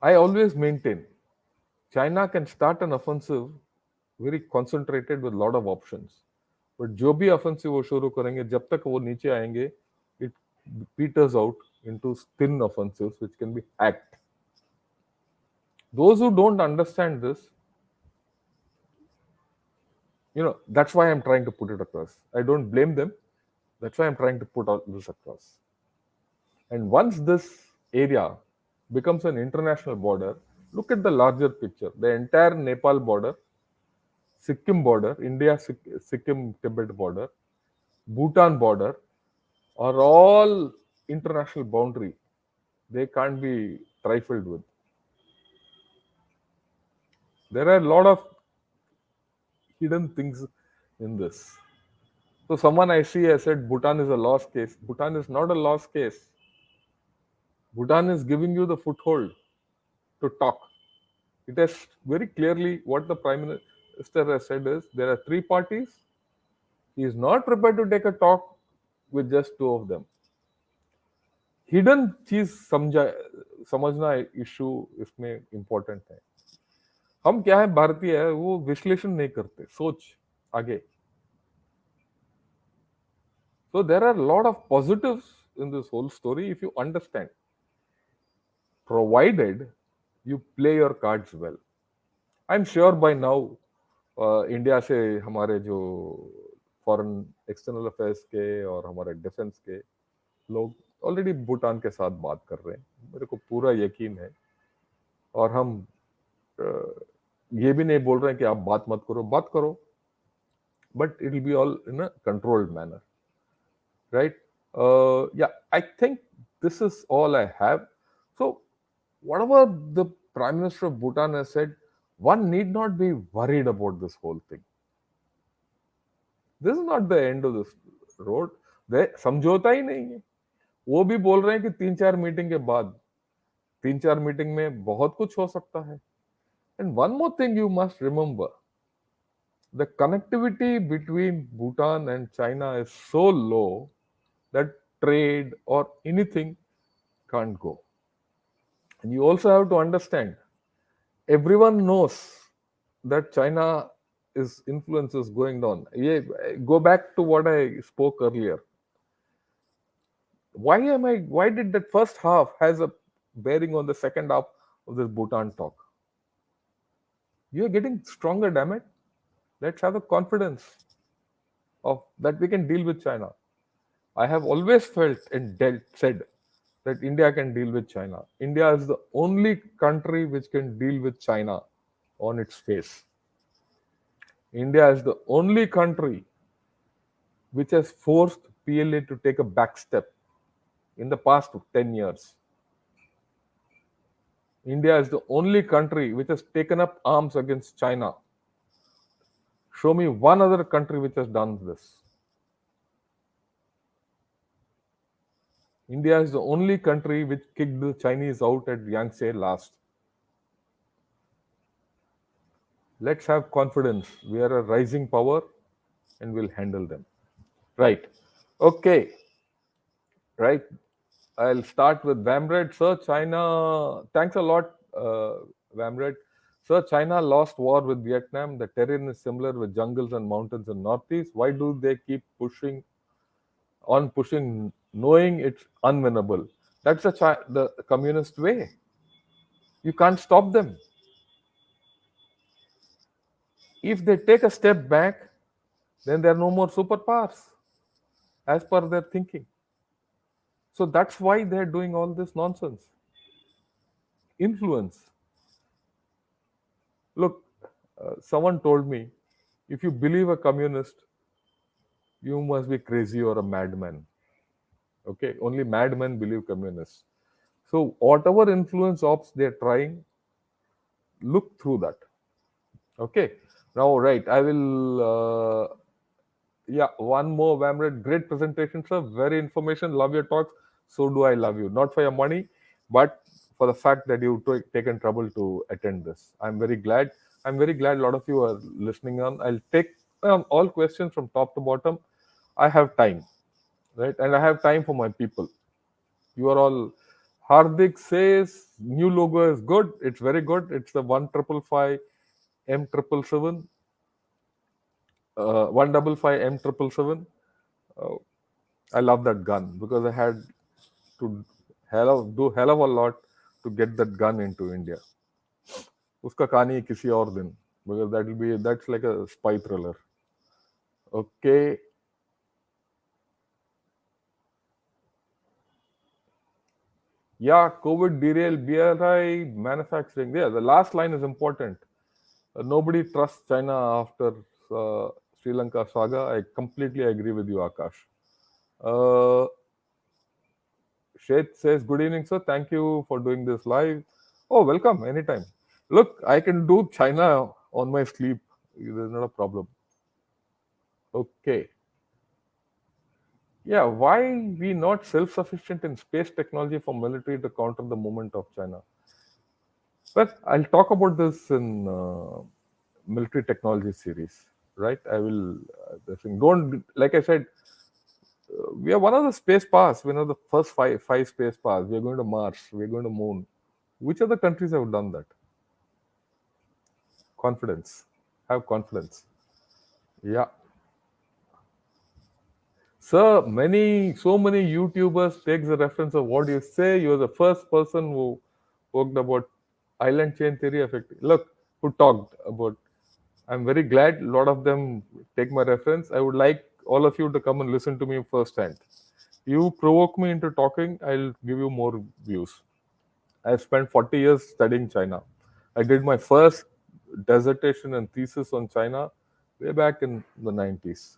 I always maintain China can start an offensive very concentrated with a lot of options. But जो भी offensive वो शुरू करेंगे, जब तक वो नीचे आएंगे, it peters out into thin offensives which can be hacked. Those who don't understand this, that's why I'm trying to put it across. I don't blame them. That's why I'm trying to put this across. And once this area becomes an international border, look at the larger picture. The entire Nepal border, Sikkim border, India, Sikkim, Tibet border, Bhutan border are all international boundary. They can't be trifled with. There are a lot of hidden things in this. So someone I see has said Bhutan is a lost case. Bhutan is not a lost case. Bhutan is giving you the foothold to talk. It has very clearly what the Minister has said is there are three parties. He is not prepared to take a talk with just two of them. Hidden चीज समझा समझना issue इसमें important है. हम क्या है भारतीय है वो विश्लेषण नहीं करते सोच आगे. So there are a lot of positives in this whole story if you understand, provided you play your cards well. I'm sure by now India से हमारे जो फॉरेन एक्सटर्नल अफेयर्स के और हमारे डिफेंस के लोग ऑलरेडी भूटान के साथ बात कर रहे हैं. मेरे को पूरा यकीन है. और हम अ, ये भी नहीं बोल रहे हैं कि आप बात करो, but it will be all in a controlled manner, right? Yeah, I think this is all I have. So, whatever the Prime Minister of Bhutan has said, one need not be worried about this whole thing. This is not the end of this road. समझौता ही नहीं है. वो भी बोल रहे हैं कि 3-4 meeting के बाद 3-4 मीटिंग में बहुत कुछ हो सकता है. And one more thing you must remember, the connectivity between Bhutan and China is so low that trade or anything can't go. And you also have to understand, everyone knows that China is influence is going down. Yeah, go back to what I spoke earlier. Why did that first half has a bearing on the second half of this Bhutan talk? You are getting stronger, damn it. Let's have the confidence of that we can deal with China. I have always felt and said that India can deal with China. India is the only country which can deal with China on its face. India is the only country which has forced PLA to take a back step in the past 10 years. India is the only country which has taken up arms against China. Show me one other country which has done this. India is the only country which kicked the Chinese out at Yangtze last. Let's have confidence. We are a rising power and we'll handle them. Right. Okay. Right. I'll start with Vamred. Sir, China, thanks a lot, Vamred. Sir, China lost war with Vietnam. The terrain is similar with jungles and mountains in Northeast. Why do they keep pushing, knowing it's unwinnable? That's the communist way. You can't stop them. If they take a step back, then there are no more superpowers as per their thinking. So that's why they're doing all this nonsense. Influence. Look, someone told me, if you believe a communist, you must be crazy or a madman. Okay, only madmen believe communists. So whatever influence ops they're trying, look through that. Okay. Now, right, I will. Yeah, one more Vamred. Great presentation, sir. Very information. Love your talks. So do I love you. Not for your money, but for the fact that you've taken trouble to attend this. I'm very glad. I'm very glad a lot of you are listening on. I'll take all questions from top to bottom. I have time, right? And I have time for my people. You are all. Hardik says new logo is good. It's very good. It's the 1555 M777. 155 M777. Uh, I love that gun because I had to do hell of a lot to get that gun into India. उसका कहानी किसी और दिन, because that's like a spy thriller. Okay. Yeah, COVID derailed BRI manufacturing. Yeah, the last line is important. Nobody trusts China after Sri Lanka saga. I completely agree with you, Akash. Shet says, good evening, sir. Thank you for doing this live. Oh, welcome. Anytime. Look, I can do China on my sleep. There's not a problem. Okay. Yeah, why we not self-sufficient in space technology for military to counter the movement of China? But I'll talk about this in military technology series, right? I will the thing. Don't, like I said, we are one of the space pass. We're not the first five space pass. We're going to Mars. We're going to Moon. Which other countries have done that? Confidence. Have confidence. Yeah. Sir, so many YouTubers takes the reference of what you say. You're the first person who talked about island chain theory effect. Look, who talked about. I'm very glad a lot of them take my reference. I would like all of you to come and listen to me firsthand. You provoke me into talking, I'll give you more views. I've spent 40 years studying China. I did my first dissertation and thesis on China way back in the 90s.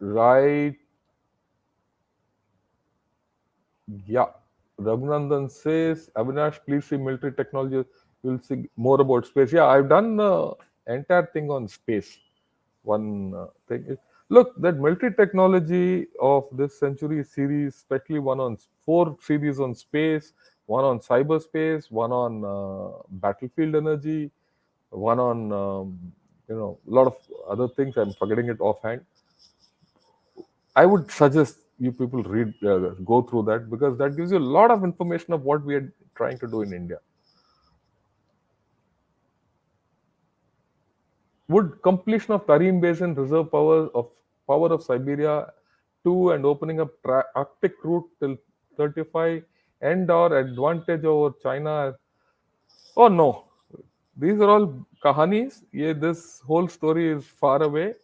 Right. Yeah. Raghunandan says, Avinash, please see military technology. We'll see more about space. Yeah, I've done the entire thing on space. One thing is, look, that military technology of this century series, especially one on four series on space, one on cyberspace, one on battlefield energy, one on a lot of other things. I'm forgetting it offhand. I would suggest you people go through that, because that gives you a lot of information of what we are trying to do in India. Would completion of Tarim Basin reserve power of Siberia 2 and opening up Arctic route till 35 end our advantage over China? Oh no, these are all kahanis. Yeah, this whole story is far away.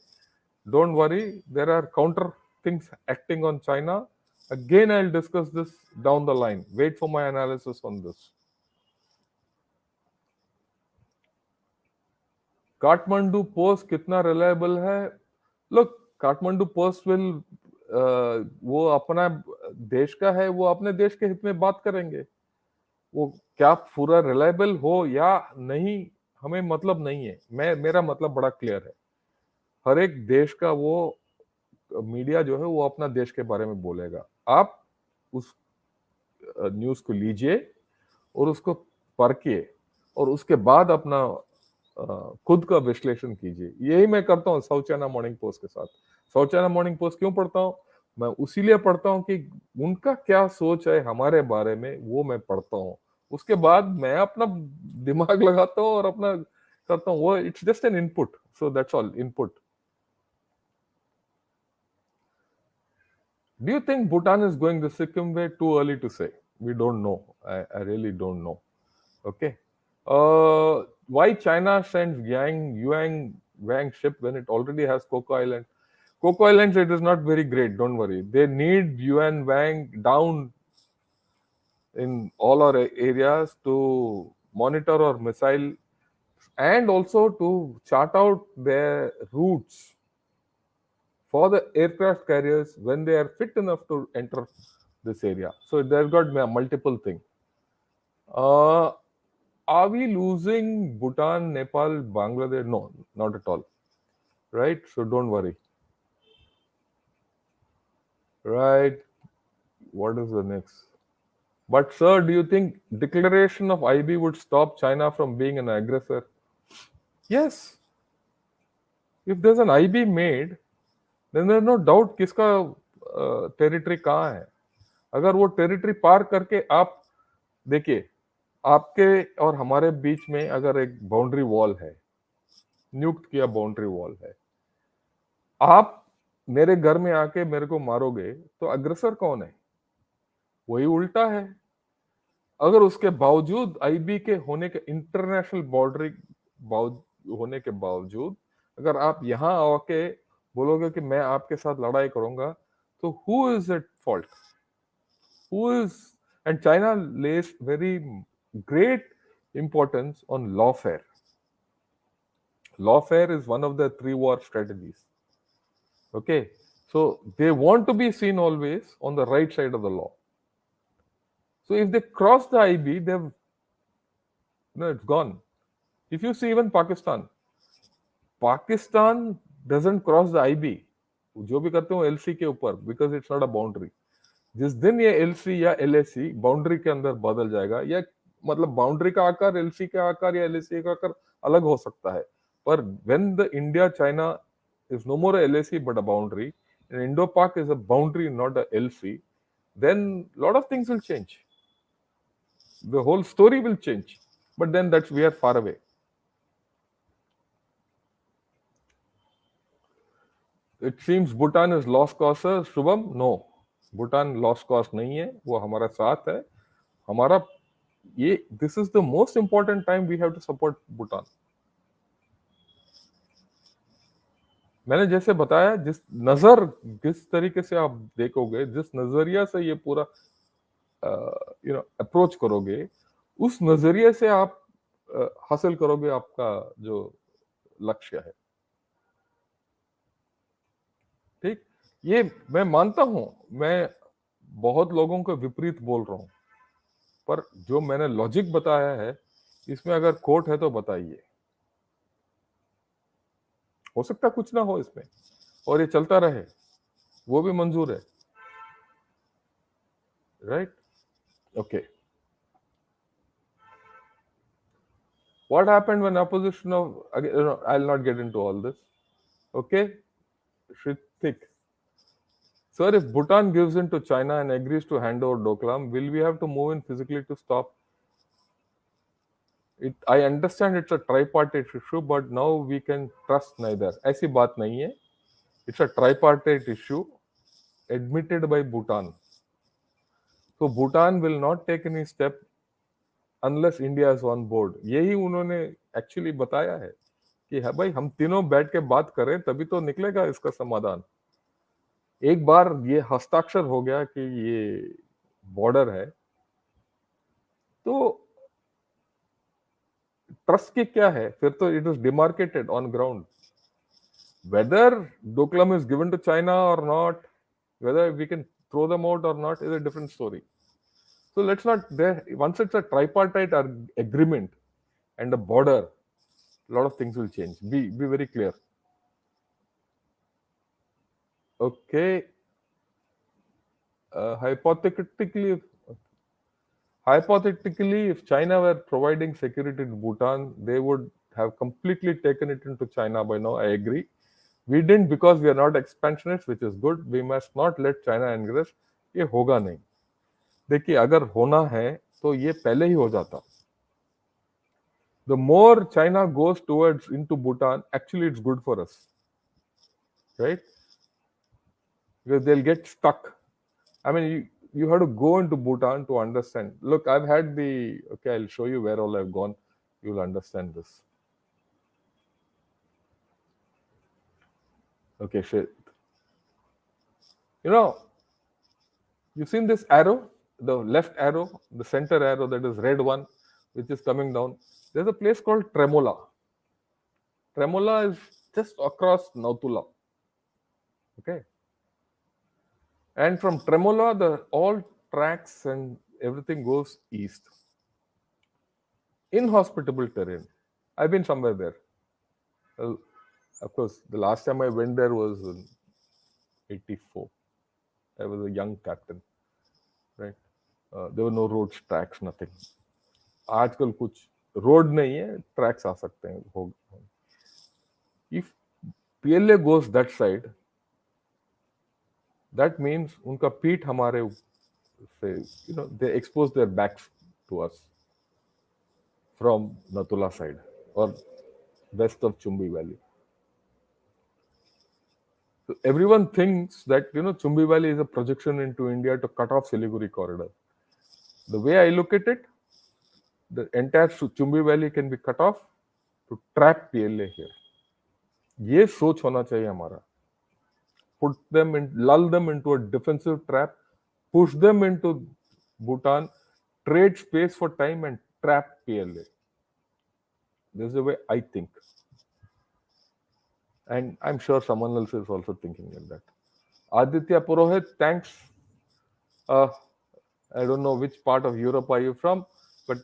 Don't worry, there are counter things acting on China. Again, I'll discuss this down the line. Wait for my analysis on this. Kathmandu post कितना reliable है? Look, Kathmandu post will वो अपना देश का है, वो अपने देश के हित में बात करेंगे. वो क्या पूरा रिलायबल हो या नहीं, हमें मतलब नहीं है. मेरा मतलब बड़ा क्लियर है. हर एक देश का वो मीडिया जो है वो अपना देश के बारे में बोलेगा. आप उस न्यूज को लीजिए और उसको परखिए और उसके बाद अपना खुद का विश्लेषण कीजिए. यही मैं करता हूँ साउथ चाइना मॉर्निंग पोस्ट के साथ. साउथ चाइना मॉर्निंग पोस्ट क्यों पढ़ता हूँ? मैं उसीलिए पढ़ता हूँ कि उनका क्या सोच है हमारे बारे में, वो मैं पढ़ता हूँ. उसके बाद मैं अपना दिमाग लगाता हूँ और अपना करता हूँ. वो it's just an input. So that's all. Input. Do you think Bhutan is going the Sikkim way? Too early to say. We don't know. I really don't know. Okay. Why China sends Yuan Wang ship when it already has Coco Island? Coco Islands, it is not very great. Don't worry. They need Yuan Wang down in all our areas to monitor our missile and also to chart out their routes for the aircraft carriers when they are fit enough to enter this area. So they've got multiple things. Uh, are we losing Bhutan, Nepal, Bangladesh? No, not at all. Right? So don't worry. Right? What is the next? But sir, do you think declaration of IB would stop China from being an aggressor? Yes. If there's an IB made, then there's no doubt किसका territory कहाँ है. अगर वो territory पार करके आप देखिए, आपके और हमारे बीच में अगर एक बाउंड्री वॉल है, नियुक्त किया बाउंड्री वॉल है, आप मेरे घर में आके मेरे को मारोगे तो अग्रेसर कौन है? वही उल्टा है. अगर उसके बावजूद आईबी के होने के इंटरनेशनल बॉर्डर होने के बावजूद अगर आप यहाँ आके बोलोगे कि मैं आपके साथ लड़ाई करूंगा, तो who is at fault? Who is? And China less very great importance on lawfare. Lawfare is one of the three war strategies. Okay, so they want to be seen always on the right side of the law. So if they cross the IB, they've it's gone. If you see even Pakistan doesn't cross the IB. जो भी करते हो LC के ऊपर, because it's not a boundary. जिस दिन ये LC या एलएसी बाउंड्री के अंदर बदल जाएगा, या मतलब बाउंड्री का आकार एलसी का आकार या एलएसी का आकार अलग हो सकता है, पर when the India China is no more a LAC but a boundary, and Indo-Pak is a boundary, not a LC, then lot of things will change. The whole story will change. But then that's we are far away. It seems Bhutan is lost cause, sir. Shubham, no. Bhutan lost cause नहीं है, वो हमारा साथ है. हमारा ये this is the most important time we have to support Bhutan. मैंने जैसे बताया, जिस तरीके से आप देखोगे, जिस नजरिया से ये पूरा अप्रोच करोगे, उस नजरिए से आप हासिल करोगे आपका जो लक्ष्य है. ठीक, ये मैं मानता हूं, मैं बहुत लोगों को विपरीत बोल रहा हूं, पर जो मैंने लॉजिक बताया है, इसमें अगर खोट है तो बताइए. हो सकता कुछ ना हो इसमें, और ये चलता रहे, वो भी मंजूर है. Right, okay. What happened when opposition of again, I'll not get into all this. Okay, Shritik. Sir, if Bhutan gives in to China and agrees to hand over Doklam, will we have to move in physically to stop it? I understand it's a tripartite issue, but now we can trust neither. ऐसी बात नहीं है. It's a tripartite issue admitted by Bhutan. So Bhutan will not take any step unless India is on board. यही उन्होंने actually बताया है कि है भाई, हम तीनों बैठ के बात करें तभी तो निकलेगा इसका समाधान. एक बार ये हस्ताक्षर हो गया कि ये बॉर्डर है, तो ट्रस्ट की क्या है फिर? तो it is demarcated on ground. Whether Doklam is given to China और not, whether we can throw them out और not, is a different story. So let's not there. Once it's a tripartite agreement and a border, a lot of things will change. Be very clear. Okay. Hypothetically, if China were providing security to Bhutan, they would have completely taken it into China by now. I agree. We didn't because we are not expansionists, which is good. We must not let China ingress. ये होगा नहीं. देखिए, अगर होना है तो ये पहले ही हो जाता. The more China goes towards into Bhutan, actually it's good for us, right? Because they'll get stuck. I mean, you have to go into Bhutan to understand. Look, I've had the, okay, I'll show you where all I've gone. You'll understand this. Okay, shit. You know, you've seen this arrow, the left arrow, the center arrow, that is red one, which is coming down. There's a place called Tremola. Tremola is just across Nautula. Okay. And from Tremola, all tracks and everything goes east. Inhospitable terrain. I've been somewhere there. Well, of course, the last time I went there was in 84. I was a young captain, right? There were no roads, tracks, nothing. आजकल कुछ road नहीं है, tracks आ सकते हैं. If PLA goes that side, that means उनका पीठ हमारे से, they expose their backs to us from Natula side or west of Chumbi Valley. So everyone thinks that Chumbi Valley is a projection into India to cut off Siliguri corridor. The way I look at it, the entire Chumbi Valley can be cut off to trap PLA here. ये सोच होना चाहिए हमारा. Lull them into a defensive trap, push them into Bhutan, trade space for time and trap PLA. This is the way I think. And I'm sure someone else is also thinking like that. Aditya Purohit, thanks. I don't know which part of Europe are you from, but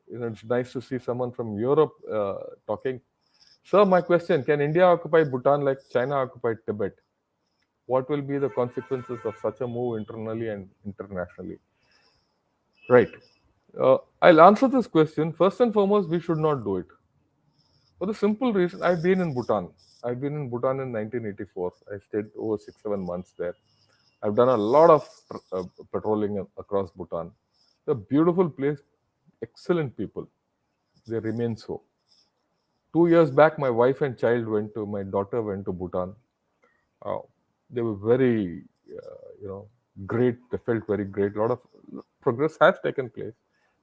it's nice to see someone from Europe talking. Sir, my question, can India occupy Bhutan like China occupied Tibet? What will be the consequences of such a move internally and internationally? Right. I'll answer this question. First and foremost, we should not do it. For the simple reason, I've been in Bhutan. I've been in Bhutan in 1984. I stayed over 6, 7 months there. I've done a lot of patrolling across Bhutan. It's a beautiful place, excellent people. They remain so. 2 years back, my wife and child went to, my daughter went to Bhutan. Uh, they were very, great. They felt very great. A lot of progress has taken place.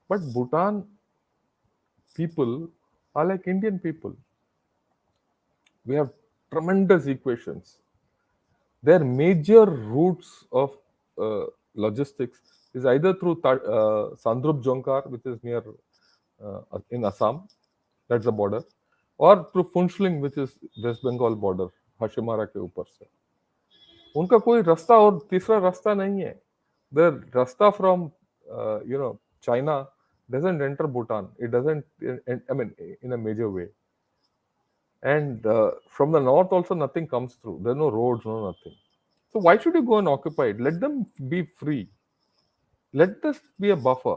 But Bhutan people are like Indian people. We have tremendous equations. Their major routes of uh, logistics is either through Sandrup Jonkar, which is near in Assam, that's the border, or through Funchling, which is West Bengal border, Hashimara के ऊपर से. उनका कोई रास्ता और तीसरा रास्ता नहीं है. The rasta from China doesn't enter Bhutan. It doesn't. I mean, in a major way. And from the north also nothing comes through. There are no roads, no nothing. So why should you go and occupy it? Let them be free. Let this be a buffer.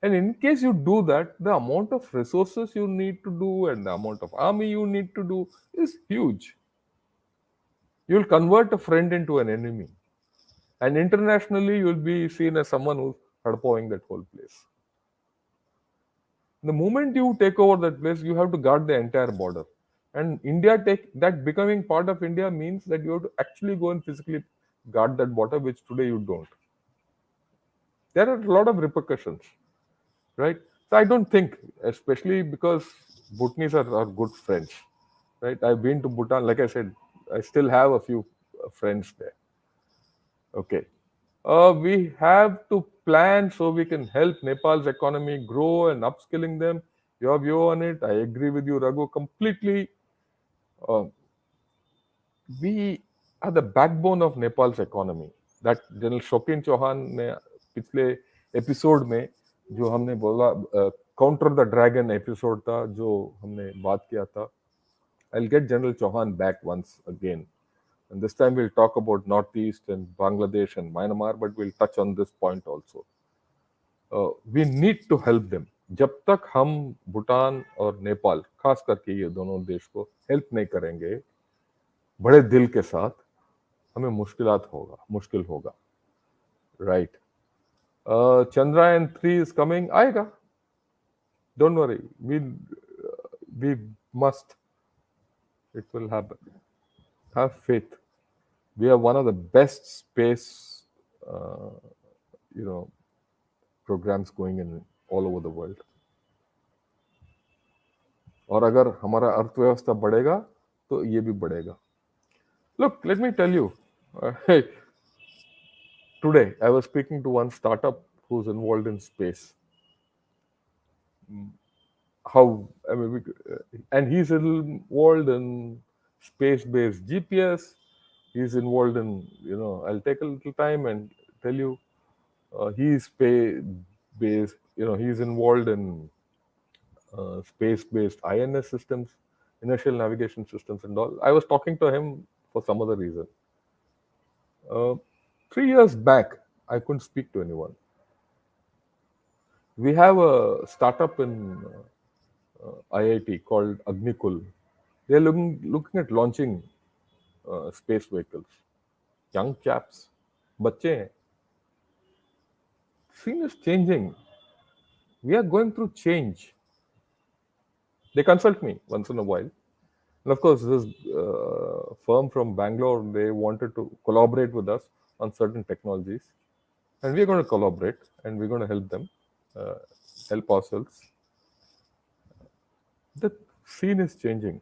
And in case you do that, the amount of resources you need to do and the amount of army you need to do is huge. You'll convert a friend into an enemy. And internationally, you'll be seen as someone who's hardpoing that whole place. The moment you take over that place, you have to guard the entire border. And India take that becoming part of India means that you have to actually go and physically guard that border, which today you don't. There are a lot of repercussions, right? So I don't think, especially because Bhutanese are good friends, right? I've been to Bhutan, like I said, I still have a few friends there. Okay. We have to plan so we can help Nepal's economy grow and upskilling them. Your view on it, I agree with you, Raghu, completely. Uh, we are the backbone of Nepal's economy. That general शौकीन चौहान ने पिछले episode में जो हमने बोला counter the dragon episode था जो हमने बात किया था. I'll get General Chauhan back once again. And this time we'll talk about Northeast and Bangladesh and Myanmar, but we'll touch on this point also. We need to help them. जब तक हम भूटान और नेपाल खास करके ये दोनों देश को हेल्प नहीं करेंगे बड़े दिल के साथ हमें मुश्किल होगा राइट. Chandrayaan 3 is coming. आएगा. Don't worry. We must. It will happen. Have faith. We are one of the best space, programs going in all over the world. और अगर हमारा अर्थव्यवस्था बढ़ेगा तो ये भी बढ़ेगा. Look, let me tell you. Today, I was speaking to one startup who's involved in space. How I mean, and he's involved in space-based GPS. He's involved in, I'll take a little time and tell you. He's space-based. He's involved in space-based INS systems, inertial navigation systems, and all. I was talking to him for some other reason. 3 years back, I couldn't speak to anyone. We have a startup in IIT called Agnikul. They're looking at launching space vehicles. Young chaps, बच्चे हैं. Scene is changing. We are going through change. They consult me once in a while. And of course, this firm from Bangalore, they wanted to collaborate with us on certain technologies. And we're going to collaborate and we're going to help them, help ourselves. The scene is changing.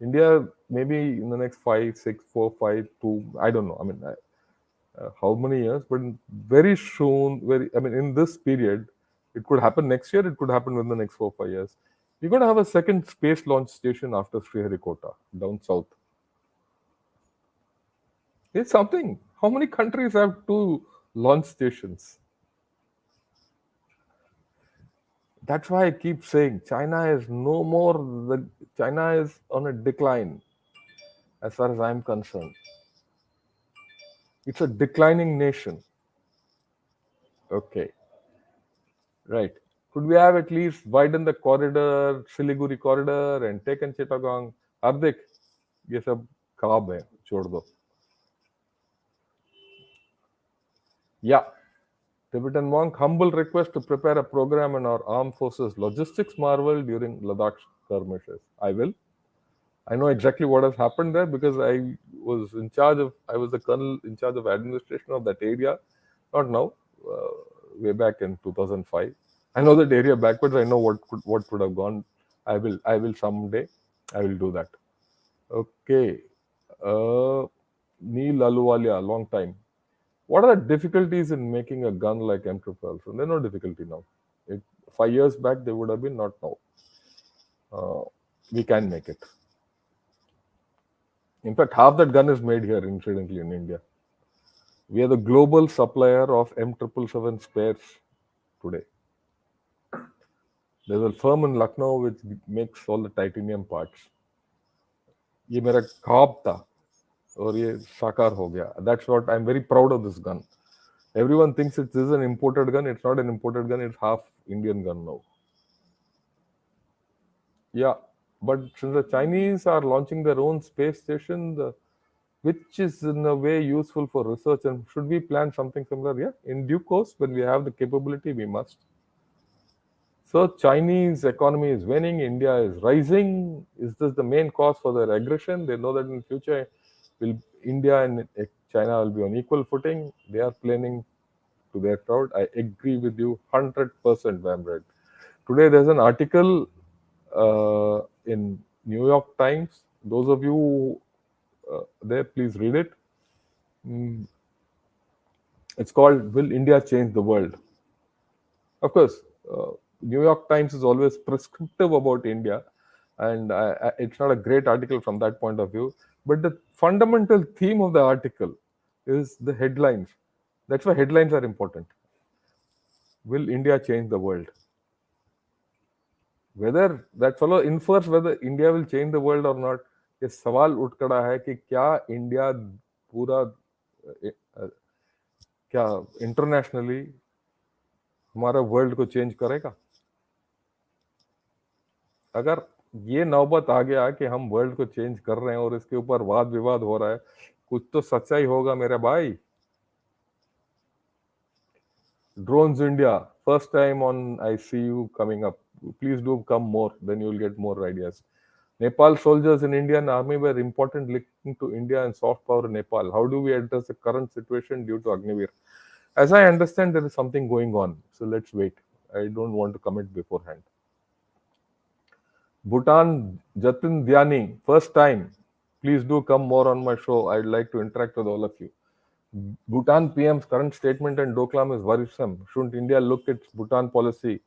India, maybe in the next 5, 6, 4, 5, 2, I don't know. I mean, how many years, but very soon, in this period, it could happen next year, it could happen within the next 4, 5 years. We're going to have a second space launch station after Sriharikota, down south. It's something. How many countries have 2 launch stations? That's why I keep saying China is no more, China is on a decline as far as I'm concerned. It's a declining nation. Okay. Right. Could we have at least widen the corridor, Siliguri corridor, and taken Chittagong? Hardik, ये सब ख्वाब है, छोड़ दो. Yeah, Tibetan monk, humble request to prepare a program in our armed forces logistics marvel during Ladakh skirmishes. I will. I know exactly what has happened there because I was the colonel in charge of administration of that area, not now, uh, way back in 2005. I know that area backwards. I know what could have gone. I will someday. I will do that. Okay. Uh, Neil Aluwalia, long time. What are the difficulties in making a gun like M12? So there's no difficulty now. If 5 years back, they would have been, not now. Uh, we can make it. In fact, half that gun is made here, incidentally, in India. We are the global supplier of M777 spares today. There's a firm in Lucknow which makes all the titanium parts. ये मेरा ख्वाब था और ये साकार हो गया. That's what I'm very proud of this gun. Everyone thinks it is an imported gun. It's not an imported gun. It's half Indian gun now. Yeah, but since the Chinese are launching their own space station, which is in a way useful for research, and should we plan something similar? Yeah, in due course, when we have the capability, we must. So Chinese economy is winning, India is rising. Is this the main cause for their aggression? They know that in future, will India and China will be on equal footing. They are planning to their crowd. I agree with you 100%, Vamred. Today, there's an article in New York Times. Those of you there, please read it. Mm, It's called "Will India Change the World?" Of course, New York Times is always prescriptive about India, and it's not a great article from that point of view. But the fundamental theme of the article is the headlines. That's why headlines are important. Will India change the world? Whether that fellow infers whether India will change the world or not, ये सवाल उठ खड़ा है कि क्या India पूरा क्या internationally हमारा वर्ल्ड को चेंज करेगा. अगर ये नौबत आ गया कि हम वर्ल्ड को चेंज कर रहे हैं और इसके ऊपर वाद विवाद हो रहा है, कुछ तो सच्चाई होगा मेरे भाई. Drones India, first time on I see you coming up. Please do come more, then you will get more ideas. Nepal soldiers in Indian army were important link to India and soft power in Nepal. How do we address the current situation due to Agnivir? As I understand, there is something going on. So let's wait. I don't want to commit beforehand. Bhutan, Jatin Dhyani, first time. Please do come more on my show. I'd like to interact with all of you. Bhutan PM's current statement and Doklam is worrisome. Shouldn't India look at Bhutan policy?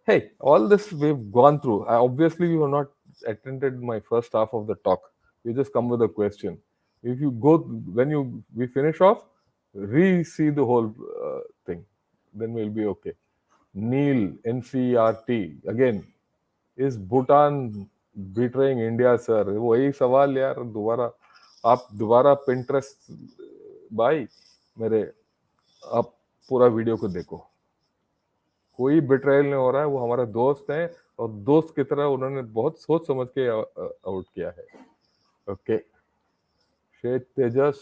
Hey, all this we've gone through. Obviously, you have not attended my first half of the talk. You just come with a question. If you go, when we finish off, re-see the whole thing. Then we'll be okay. Neil, NCRT, again, is Bhutan betraying India, sir? वही सवाल यार. दोबारा आप दोबारा Pinterest भाई मेरे, आप पूरा वीडियो को देखो. कोई बिट्रायल नहीं हो रहा है. वो हमारा दोस्त है और दोस्त की तरह उन्होंने बहुत सोच समझ के आउट किया है. Okay, Sheikh Tejas,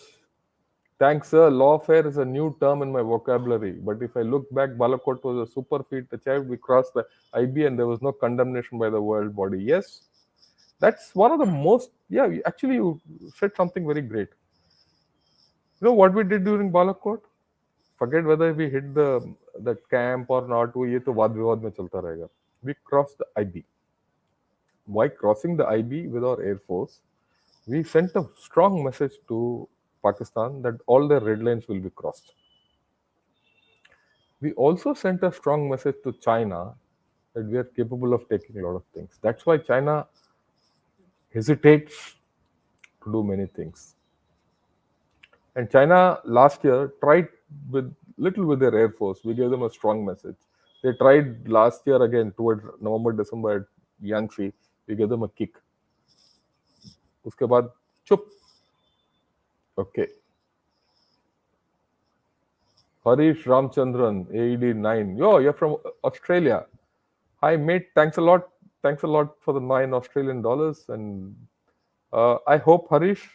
thanks sir. Lawfare is a new term in my vocabulary, but if I look back, Balakot was a super feat achieved. We crossed the IB and there was no condemnation by the world body. Yes, that's one of the most, yeah, actually you said something very great. You know what we did during Balakot? Forget whether we hit the camp or not, वो ये तो वाद विवाद में चलता रहेगा. We crossed the IB. While crossing the IB with our Air Force, we sent a strong message to Pakistan that all their red lines will be crossed. We also sent a strong message to China that we are capable of taking a lot of things. That's why China hesitates to do many things. And China last year tried with little with their Air Force. We gave them a strong message. They tried last year again towards November, December at Yangtze. We gave them a kick. उसके बाद चुप. Okay. Harish Ramchandran, AED 9. Yo, you're from Australia. Hi, mate. Thanks a lot. Thanks a lot for the $9 Australian. And I hope, Harish,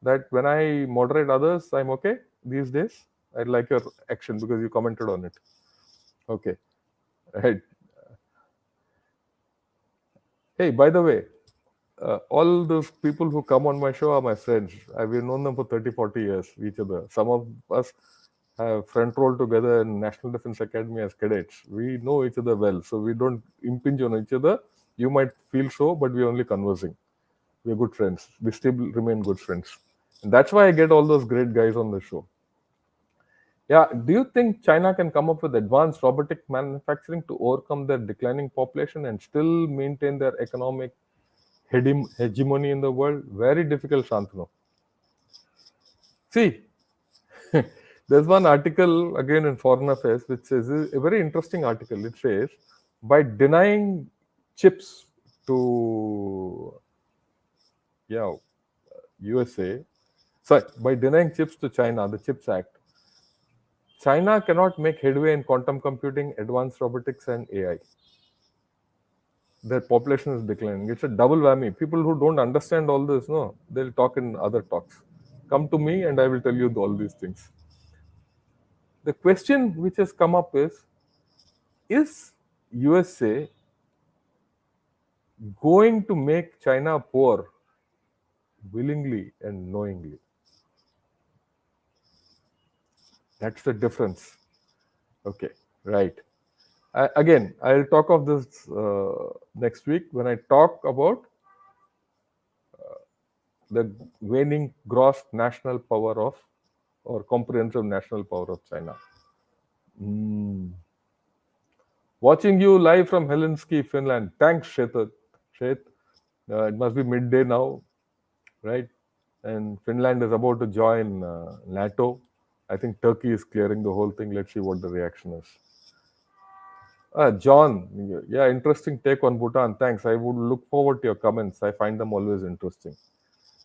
that when I moderate others, I'm okay these days. I like your action because you commented on it. Okay. Right. Hey, by the way, all those people who come on my show are my friends. We've known them for 30, 40 years, each other. Some of us have front roll together in National Defense Academy as cadets. We know each other well, so we don't impinge on each other. You might feel so, but we're only conversing. We're good friends. We still remain good friends. And that's why I get all those great guys on the show. Yeah, do you think China can come up with advanced robotic manufacturing to overcome their declining population and still maintain their economic hegemony in the world? Very difficult, Shantanu. See, there's one article again in Foreign Affairs which says a very interesting article. It says by denying chips to yeah USA, sorry, by denying chips to China, the Chips Act, China cannot make headway in quantum computing, advanced robotics, and AI. Their population is declining. It's a double whammy. People who don't understand all this, no, they'll talk in other talks. Come to me and I will tell you all these things. The question which has come up is USA going to make China poor willingly and knowingly? That's the difference. Okay, right. Again, I'll talk of this next week when I talk about the waning gross national power of or comprehensive national power of China. Mm. Watching you live from Helsinki, Finland. Thanks, Shet. Shet. It must be midday now, right? And Finland is about to join NATO. I think Turkey is clearing the whole thing. Let's see what the reaction is. John, yeah, interesting take on Bhutan. Thanks. I would look forward to your comments. I find them always interesting.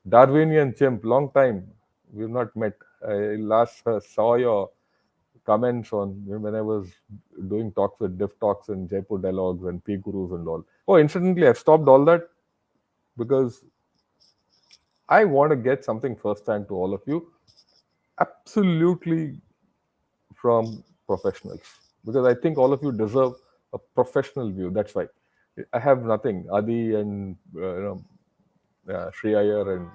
Darwinian chimp, long time. We've not met. I last saw your comments on when I was doing talks with Diff Talks and Jaipur Dialogues and P Gurus and all. Oh, incidentally, I've stopped all that because I want to get something firsthand to all of you, absolutely from professionals, because I think all of you deserve a professional view. That's why I have nothing. Adi and Sri Iyer and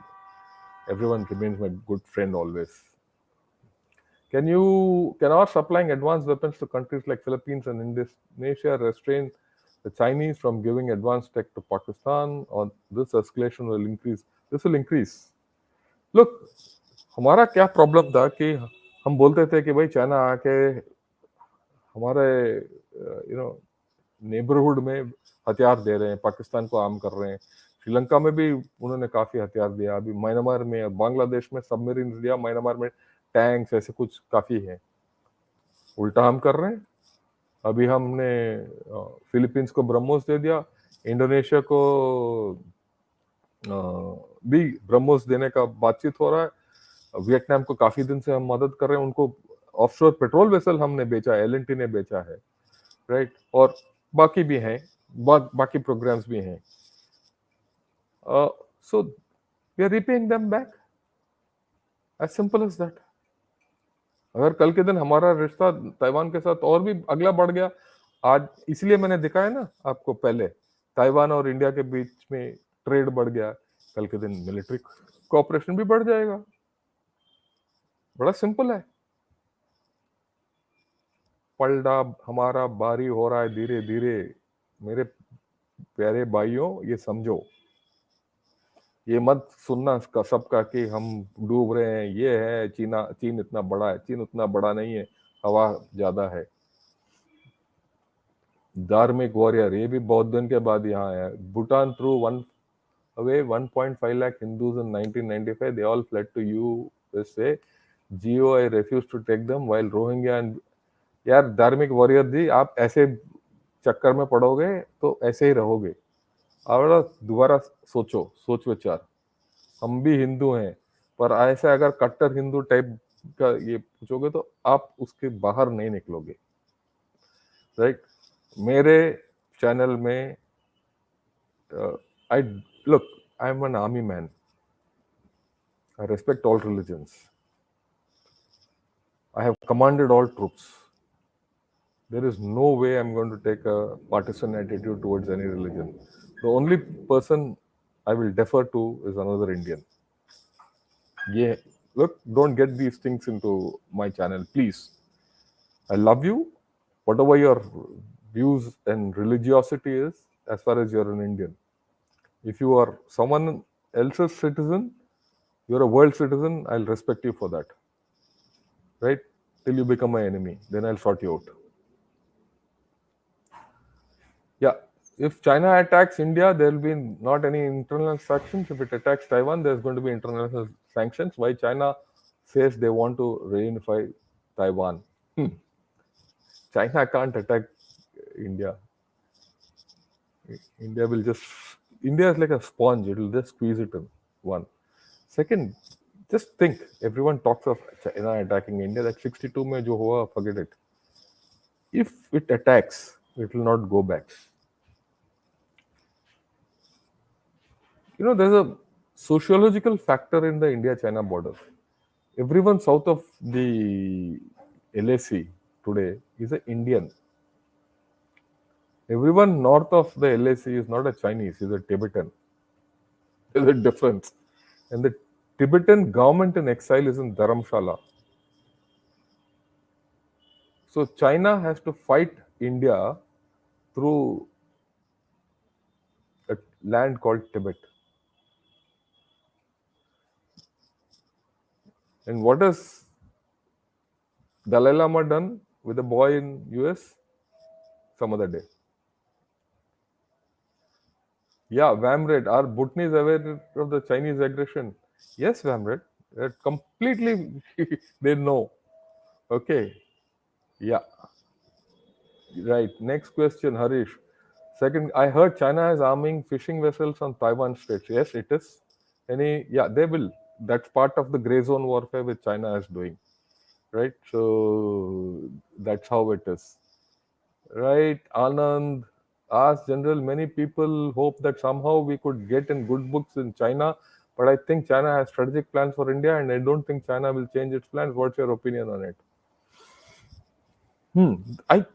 everyone remains my good friend always. Can our supplying advanced weapons to countries like Philippines and Indonesia restrain the Chinese from giving advanced tech to Pakistan, or this escalation will increase? This will increase. Look, हमारा क्या problem था कि हम बोलते थे कि भाई China आके हमारे नेबरहुड में हथियार दे रहे हैं, पाकिस्तान को आर्म कर रहे हैं, श्रीलंका में भी उन्होंने काफी हथियार दिया, अभी म्यांमार में, बांग्लादेश में सबमरीन दिया, म्यांमार में टैंक्स ऐसे कुछ काफी है। उल्टा हम कर रहे हैं। अभी हमने फिलीपींस को ब्रह्मोस दे दिया, इंडोनेशिया को भी ब्रह्मोस देने का बातचीत हो रहा है, वियतनाम को काफी दिन से हम मदद कर रहे हैं, उनको ऑफशोर पेट्रोल वेसल हमने बेचा है, एलएनटी ने बेचा है, राइट, और बाकी भी हैं, बाकी प्रोग्राम्स भी हैं। So we are repaying them back, as simple as that. अगर कल के दिन हमारा रिश्ता ताइवान के साथ और भी अगला बढ़ गया, आज इसलिए मैंने दिखाया ना आपको पहले, ताइवान और इंडिया के बीच में ट्रेड बढ़ गया, कल के दिन मिलिट्री कोऑपरेशन भी बढ़ जाएगा। बड़ा सिंपल है। पलड़ा हमारा बारी हो रहा है धीरे धीरे, मेरे प्यारे भाइयों, ये समझो, ये मत सुनना सबका कि हम डूब रहे हैं, ये है चीन इतना बड़ा है, चीन उतना बड़ा नहीं है, हवा ज्यादा है। धार्मिक वॉरियर, ये भी बहुत दिन के बाद यहाँ आया। Bhutan through one away 1.5 lakh Hindus in 1995. They all fled to USA. GOI refused to take them while Rohingya and यार धार्मिक वॉरियर जी, आप ऐसे चक्कर में पड़ोगे तो ऐसे ही रहोगे। आप दोबारा सोच विचार। हम भी हिंदू हैं, पर ऐसे अगर कट्टर हिंदू टाइप का ये पूछोगे तो आप उसके बाहर नहीं निकलोगे, राइट। मेरे चैनल में I look, I'm an army man. I respect all religions. I have commanded all troops. There is no way I'm going to take a partisan attitude towards any religion. The only person I will defer to is another Indian. Yeah, look, don't get these things into my channel, please. I love you, whatever your views and religiosity is, as far as you're an Indian. If you are someone else's citizen, you're a world citizen, I'll respect you for that, right? Till you become my enemy, then I'll sort you out. Yeah, if China attacks India, there will be not any internal sanctions. If it attacks Taiwan, there's going to be international sanctions. Why China says they want to reunify Taiwan? China can't attack India. India will just India is like a sponge. It will just squeeze it in. One. Second, just think. Everyone talks of China attacking India. That 62 mein jo hua, forget it. If it attacks, it will not go back. There's a sociological factor in the India-China border. Everyone south of the LAC today is an Indian. Everyone north of the LAC is not a Chinese, is a Tibetan. There's a difference. And the Tibetan government in exile is in Dharamshala. So China has to fight India through a land called Tibet. And what has Dalai Lama done with a boy in US? Some other day. Yeah, Vamred, are Bhutanese aware of the Chinese aggression? Yes, Vamred. Completely, they know. Okay. Yeah. Right. Next question, Harish. Second, I heard China is arming fishing vessels on Taiwan Straits. Yes, it is. Yeah, they will. That's part of the gray zone warfare which China is doing. Right. So that's how it is. Right. Anand, ask General, many people hope that somehow we could get in good books in China, but I think China has strategic plans for India, and I don't think China will change its plans. What's your opinion on it? I,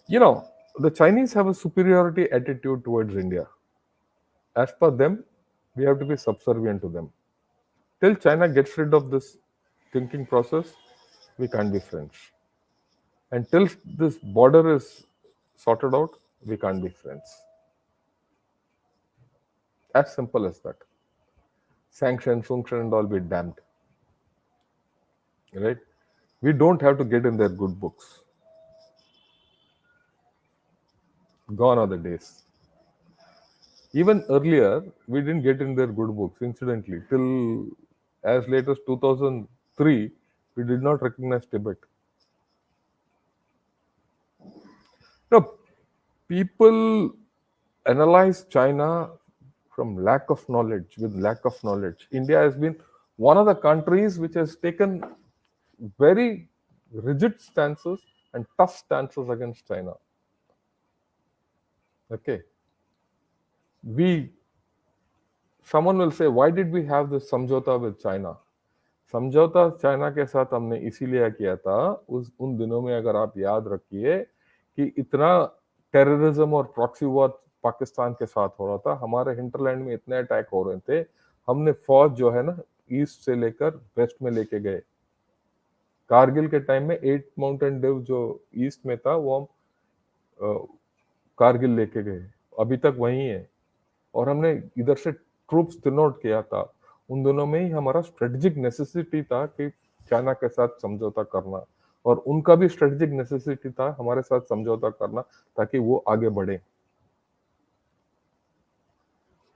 the Chinese have a superiority attitude towards India. As per them, we have to be subservient to them. Till China gets rid of this thinking process, we can't be friends. Until this border is sorted out, we can't be friends. As simple as that. Sanction, function, and all be damned. Right? We don't have to get in their good books. Gone are the days. Even earlier, we didn't get in their good books, incidentally. Till as late as 2003, we did not recognize Tibet. Now, people analyze China from lack of knowledge, with lack of knowledge. India has been one of the countries which has taken very rigid stances and tough stances against China. Okay. Someone will say, why did we have this समझौता with China? समझौता China के साथ हमने इसीलिए किया था, उन दिनों में अगर आप याद रखिए कि इतना टेररिज्म और प्रॉक्सी वॉर पाकिस्तान के साथ हो रहा था, हमारे हिंटरलैंड में इतने अटैक हो रहे थे, हमने फौज जो है ना ईस्ट से लेकर वेस्ट में लेके गए. कारगिल के टाइम में 8 माउंटेन डेव जो ईस्ट में था वो हम कारगिल लेके गए, अभी तक वहीं है. और हमने इधर से ट्रूप्स डिनोट किया था. उन दोनों में ही हमारा स्ट्रेटेजिक नेसेसिटी था कि चाइना के साथ समझौता करना, और उनका भी स्ट्रेटेजिक नेसेसिटी था हमारे साथ समझौता करना ताकि वो आगे बढ़े.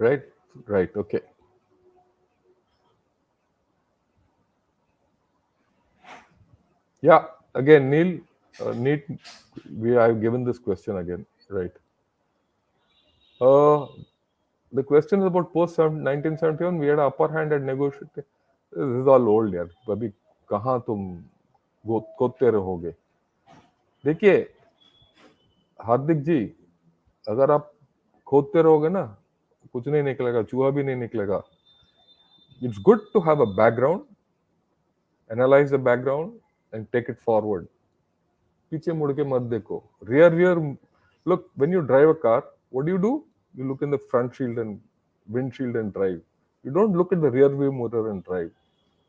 Right okay. Yeah, again, Neil, neat. We have given this question again, right? The question is about post 1971. We had an upper hand at negotiating. This is all old, यार. अभी कहाँ तुम कोते रहोगे? देखिए, हार्दिक जी, अगर आप खोदते रहोगे ना, कुछ नहीं निकलेगा, चूहा भी नहीं निकलेगा. It's good to have a background, analyze the background, and take it forward. पीछे मुड़ के मत देखो. Rear. Look, when you drive a car, what do? You look in the front shield and windshield and drive. You don't look in the rear view mirror and drive.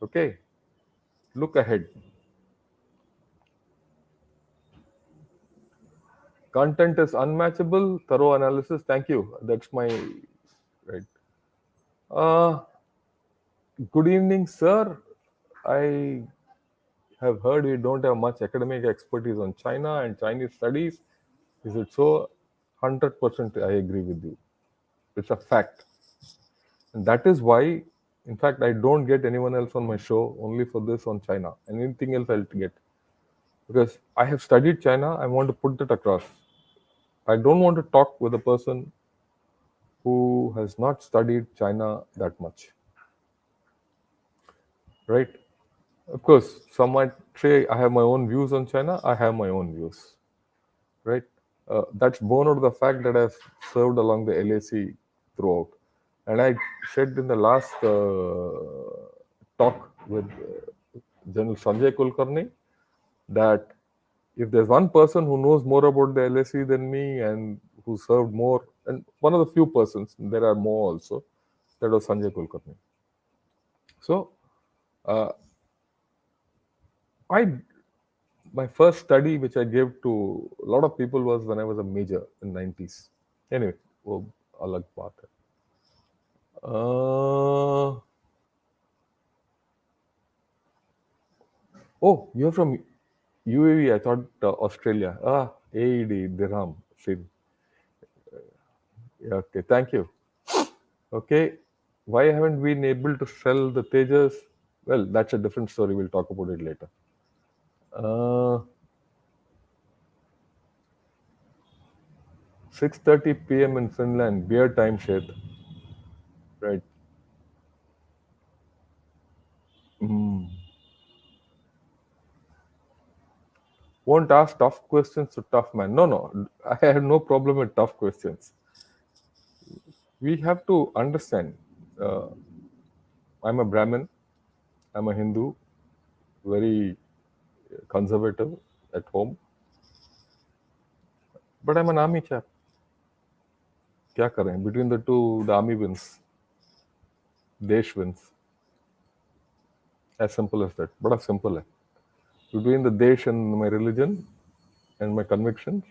Okay? Look ahead. Content is unmatchable. Thorough analysis. Thank you. That's my right. Uh, Good evening, sir. I have heard we don't have much academic expertise on China and Chinese studies. Is it so? 100% I agree with you. It's a fact. And that is why, in fact, I don't get anyone else on my show only for this on China. Anything else I'll get. Because I have studied China, I want to put that across. I don't want to talk with a person who has not studied China that much. Right? Of course, some might say I have my own views on China. I have my own views. Right? That's born out of the fact that I've served along the LAC throughout. And I said in the last talk with General Sanjay Kulkarni that if there's one person who knows more about the LAC than me and who served more, and one of the few persons, there are more also, that was Sanjay Kulkarni. So, I my first study which I gave to a lot of people was when I was a major in 90s. Anyway, वो अलग बात है. Oh, you're from UAE. I thought Australia. AED, Dirham. See, yeah, okay, thank you. Okay, why haven't we been able to sell the Tejas? Well, that's a different story. We'll talk about it later. Uh, 6:30 p.m. in Finland, beer time shit. Right. Mm. Won't ask tough questions to tough man. No, no. I have no problem with tough questions. We have to understand. Uh, I'm a Brahmin. I'm a Hindu. Very conservative at home. But I'm an army chap. क्या करें? Between the two, the army wins. Desh wins. As simple as that. बड़ा simple है. Between the Desh and my religion and my convictions,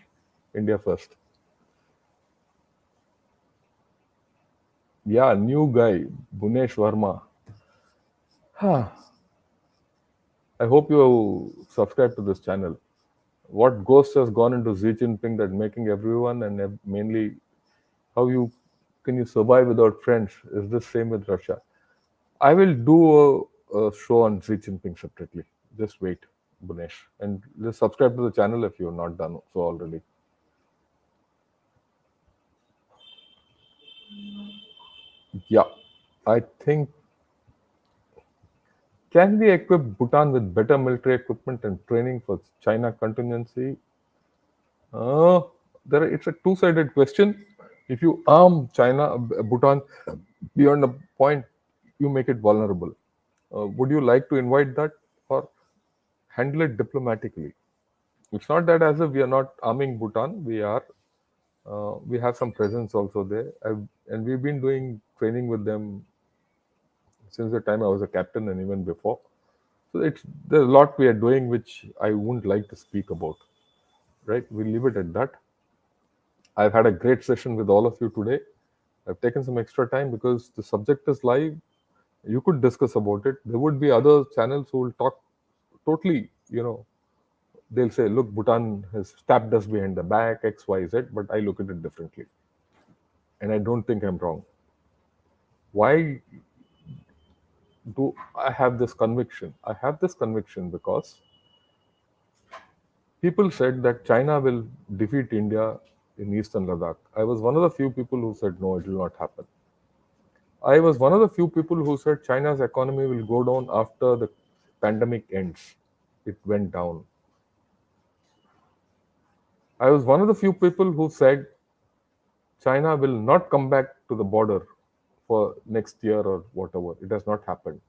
India first. Yeah, new guy, Bunesh Verma. Huh. I hope you subscribe to this channel. What ghost has gone into Xi Jinping that making everyone and mainly how you can you survive without friends? Is the same with Russia? I will do a show on Xi Jinping separately. Just wait, Bunesh, and just subscribe to the channel if you're not done so already. Yeah, I think can we equip Bhutan with better military equipment and training for China contingency? Uh, it's a two-sided question. If you arm China, Bhutan beyond a point, you make it vulnerable. Would you like to invite that or handle it diplomatically? It's not that as if we are not arming Bhutan. We are. We have some presence also there, and we've been doing training with them since the time I was a captain and even before. So there's a lot we are doing which I wouldn't like to speak about. Right? We'll leave it at that. I've had a great session with all of you today. I've taken some extra time because the subject is live. You could discuss about it. There would be other channels who will talk totally, they'll say, look, Bhutan has stabbed us behind the back, X, Y, Z, but I look at it differently. And I don't think I'm wrong. Why do I have this conviction? I have this conviction because people said that China will defeat India in eastern Ladakh. I was one of the few people who said, no, it will not happen. I was one of the few people who said China's economy will go down after the pandemic ends. It went down. I was one of the few people who said China will not come back to the border for next year or whatever. It has not happened.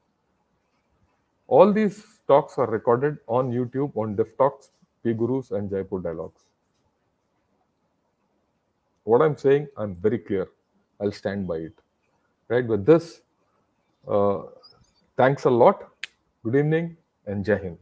All these talks are recorded on YouTube on Diff Talks, P Gurus, and Jaipur Dialogues. What I'm saying, I'm very clear. I'll stand by it. Right? With this, uh, thanks a lot. Good evening and Jai Hind.